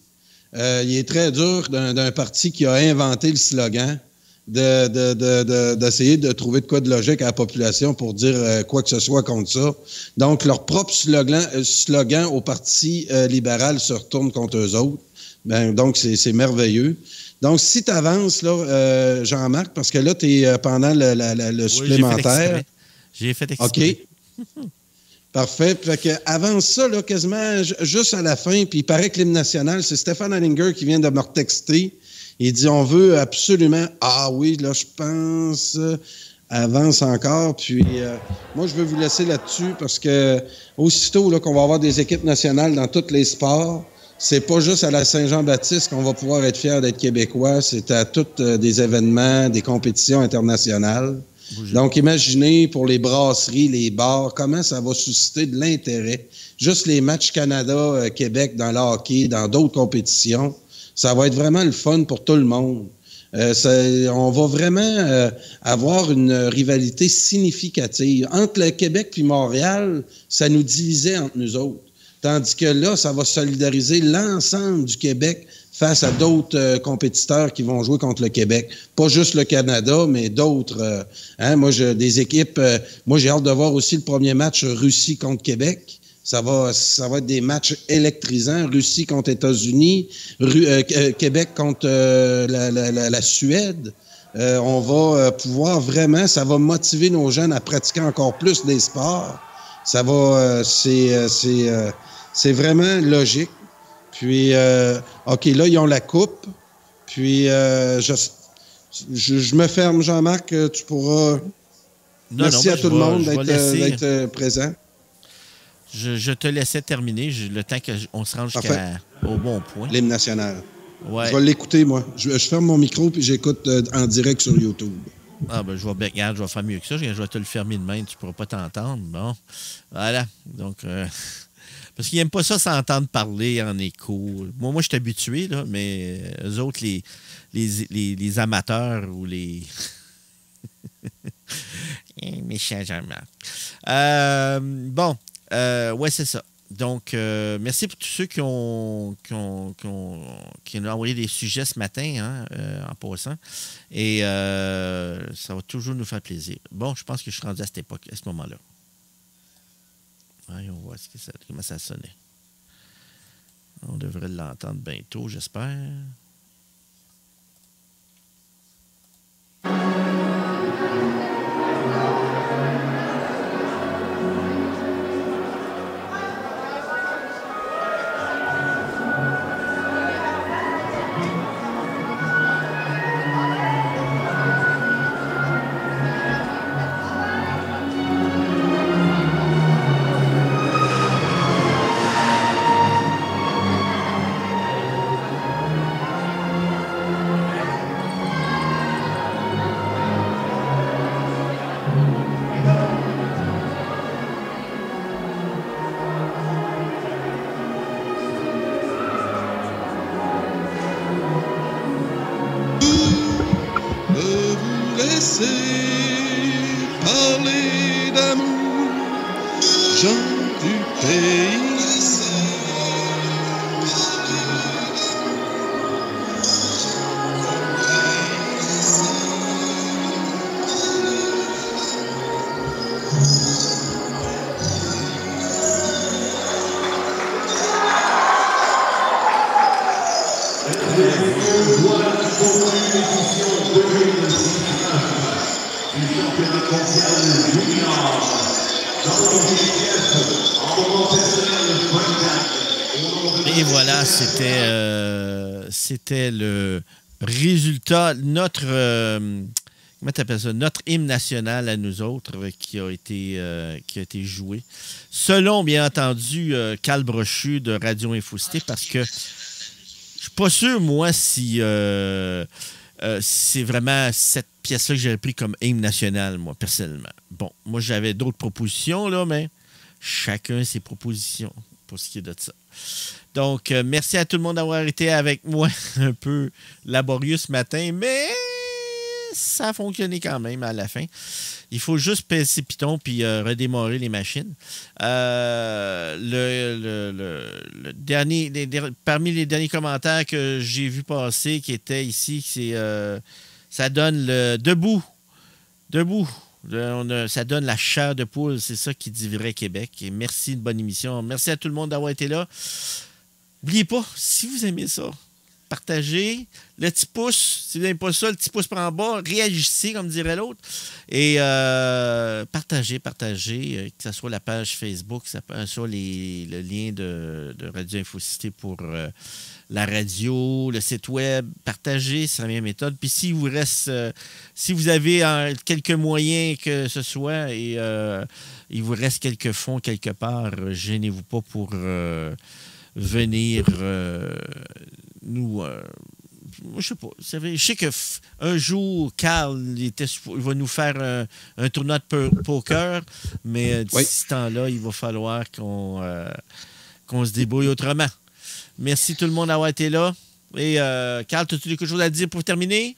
Il est très dur d'un parti qui a inventé le slogan d'essayer de trouver de quoi de logique à la population pour dire quoi que ce soit contre ça. Donc, leur propre slogan au Parti libéral se retourne contre eux autres. Ben, donc, c'est merveilleux. Donc, si tu avances, là, Jean-Marc, parce que là, tu es pendant le supplémentaire. J'ai fait exprès. OK. Parfait. Fait que avance ça, là, quasiment juste à la fin. Puis il paraît que l'hymne national, c'est Stéphane Hallinger qui vient de me retexter. Il dit, on veut absolument... Ah oui, là, je pense... avance encore. Puis moi, je veux vous laisser là-dessus parce que aussitôt là, qu'on va avoir des équipes nationales dans tous les sports, c'est pas juste à la Saint-Jean-Baptiste qu'on va pouvoir être fiers d'être Québécois. C'est à tous des événements, des compétitions internationales. Donc, imaginez pour les brasseries, les bars, comment ça va susciter de l'intérêt. Juste les matchs Canada-Québec dans le hockey, dans d'autres compétitions, ça va être vraiment le fun pour tout le monde. On va vraiment avoir une rivalité significative. Entre le Québec et Montréal, ça nous divisait entre nous autres. Tandis que là, ça va solidariser l'ensemble du Québec face à d'autres compétiteurs qui vont jouer contre le Québec. Pas juste le Canada, mais d'autres. Moi, des équipes. Moi, j'ai hâte de voir aussi le premier match Russie contre Québec. Ça va être des matchs électrisants. Russie contre États-Unis, Québec contre la Suède. On va pouvoir vraiment, ça va motiver nos jeunes à pratiquer encore plus des sports. Ça va, c'est vraiment logique. Puis, OK, là, ils ont la coupe. Puis, je me ferme, Jean-Marc, tu pourras... Merci à tout le monde d'être présent. Je te laissais terminer le temps qu'on se rende au bon point. L'hymne national. Ouais. Je vais l'écouter, moi. Je ferme mon micro puis j'écoute en direct sur YouTube. Ah, ben, je vais faire mieux que ça. Je vais te le fermer de main. Tu ne pourras pas t'entendre. Bon. Voilà. Donc, parce qu'ils n'aiment pas ça s'entendre parler en écho. Moi, je suis habitué, là, mais eux autres, les amateurs ou les... Méchant Jean-Marc. Bon. Ouais, c'est ça. Donc, merci pour tous ceux qui nous ont envoyé des sujets ce matin, en passant. Et ça va toujours nous faire plaisir. Bon, je pense que je suis rendu à ce moment-là. Voyons voir comment ça sonnait. On devrait l'entendre bientôt, j'espère. Parler d'amour, gens du pays. Et voilà, c'était le résultat, notre hymne national à nous autres qui a été joué. Selon, bien entendu, Carl Brochu de Radio Infocité, parce que je suis pas sûr, moi, si c'est vraiment cette pièce-là que j'aurais pris comme hymne national, moi, personnellement. Bon, moi, j'avais d'autres propositions, là, mais chacun ses propositions pour ce qui est de ça. Donc, merci à tout le monde d'avoir été avec moi un peu laborieux ce matin, mais ça a fonctionné quand même à la fin. Il faut juste passer piton puis redémarrer les machines. Parmi les derniers commentaires que j'ai vu passer qui étaient ici, c'est ça donne le debout. Ça donne la chair de poule. C'est ça qui dit Vrai Québec. Et merci, une bonne émission. Merci à tout le monde d'avoir été là. N'oubliez pas, si vous aimez ça, partagez. Le petit pouce, si vous n'aimez pas ça, le petit pouce par en bas. Réagissez, comme dirait l'autre. Et partagez, que ce soit la page Facebook, que ce soit le lien de Radio Infocité pour la radio, le site web. Partagez, c'est la même méthode. Puis si vous avez quelques moyens que ce soit et il vous reste quelques fonds quelque part, gênez-vous pas pour venir nous... je sais pas. Je sais qu'un jour, Carl il va nous faire un tournoi de poker, mais d'ici ce temps-là, il va falloir qu'on se débrouille autrement. Merci tout le monde d'avoir été là. Et Carl, as-tu quelque chose à dire pour terminer?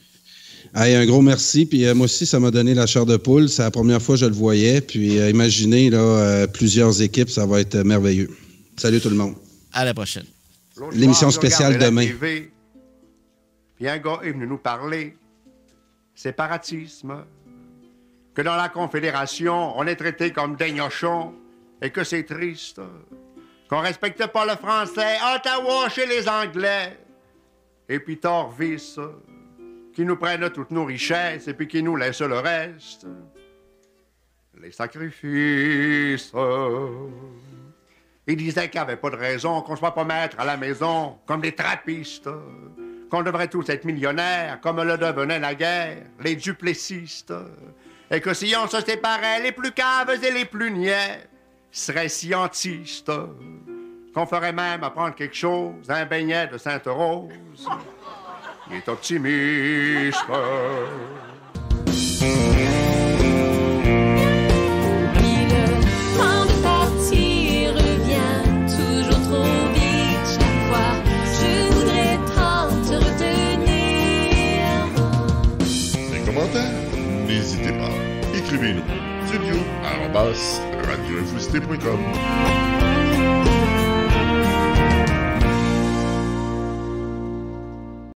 Hey, un gros merci. Puis moi aussi, ça m'a donné la chair de poule. C'est la première fois que je le voyais. Puis imaginez, là, plusieurs équipes, ça va être merveilleux. Salut tout le monde. À la prochaine. L'émission spéciale demain. puis un gars est venu nous parler séparatisme, que dans la Confédération, on est traité comme des gnochons et que c'est triste, qu'on respecte pas le français, Ottawa chez les Anglais, et puis Torvis, qui nous prennent toutes nos richesses et puis qui nous laissent le reste. Les sacrifices. Il disait qu'il n'y avait pas de raison qu'on ne soit pas maître à la maison comme des trappistes, qu'on devrait tous être millionnaires comme le devenaient naguère les duplessistes, et que si on se séparait, les plus caves et les plus niais seraient scientistes, qu'on ferait même apprendre quelque chose, un beignet de Sainte-Rose. Il est optimiste. N'hésitez pas. Écrivez-nous. studio@radioinfocité.com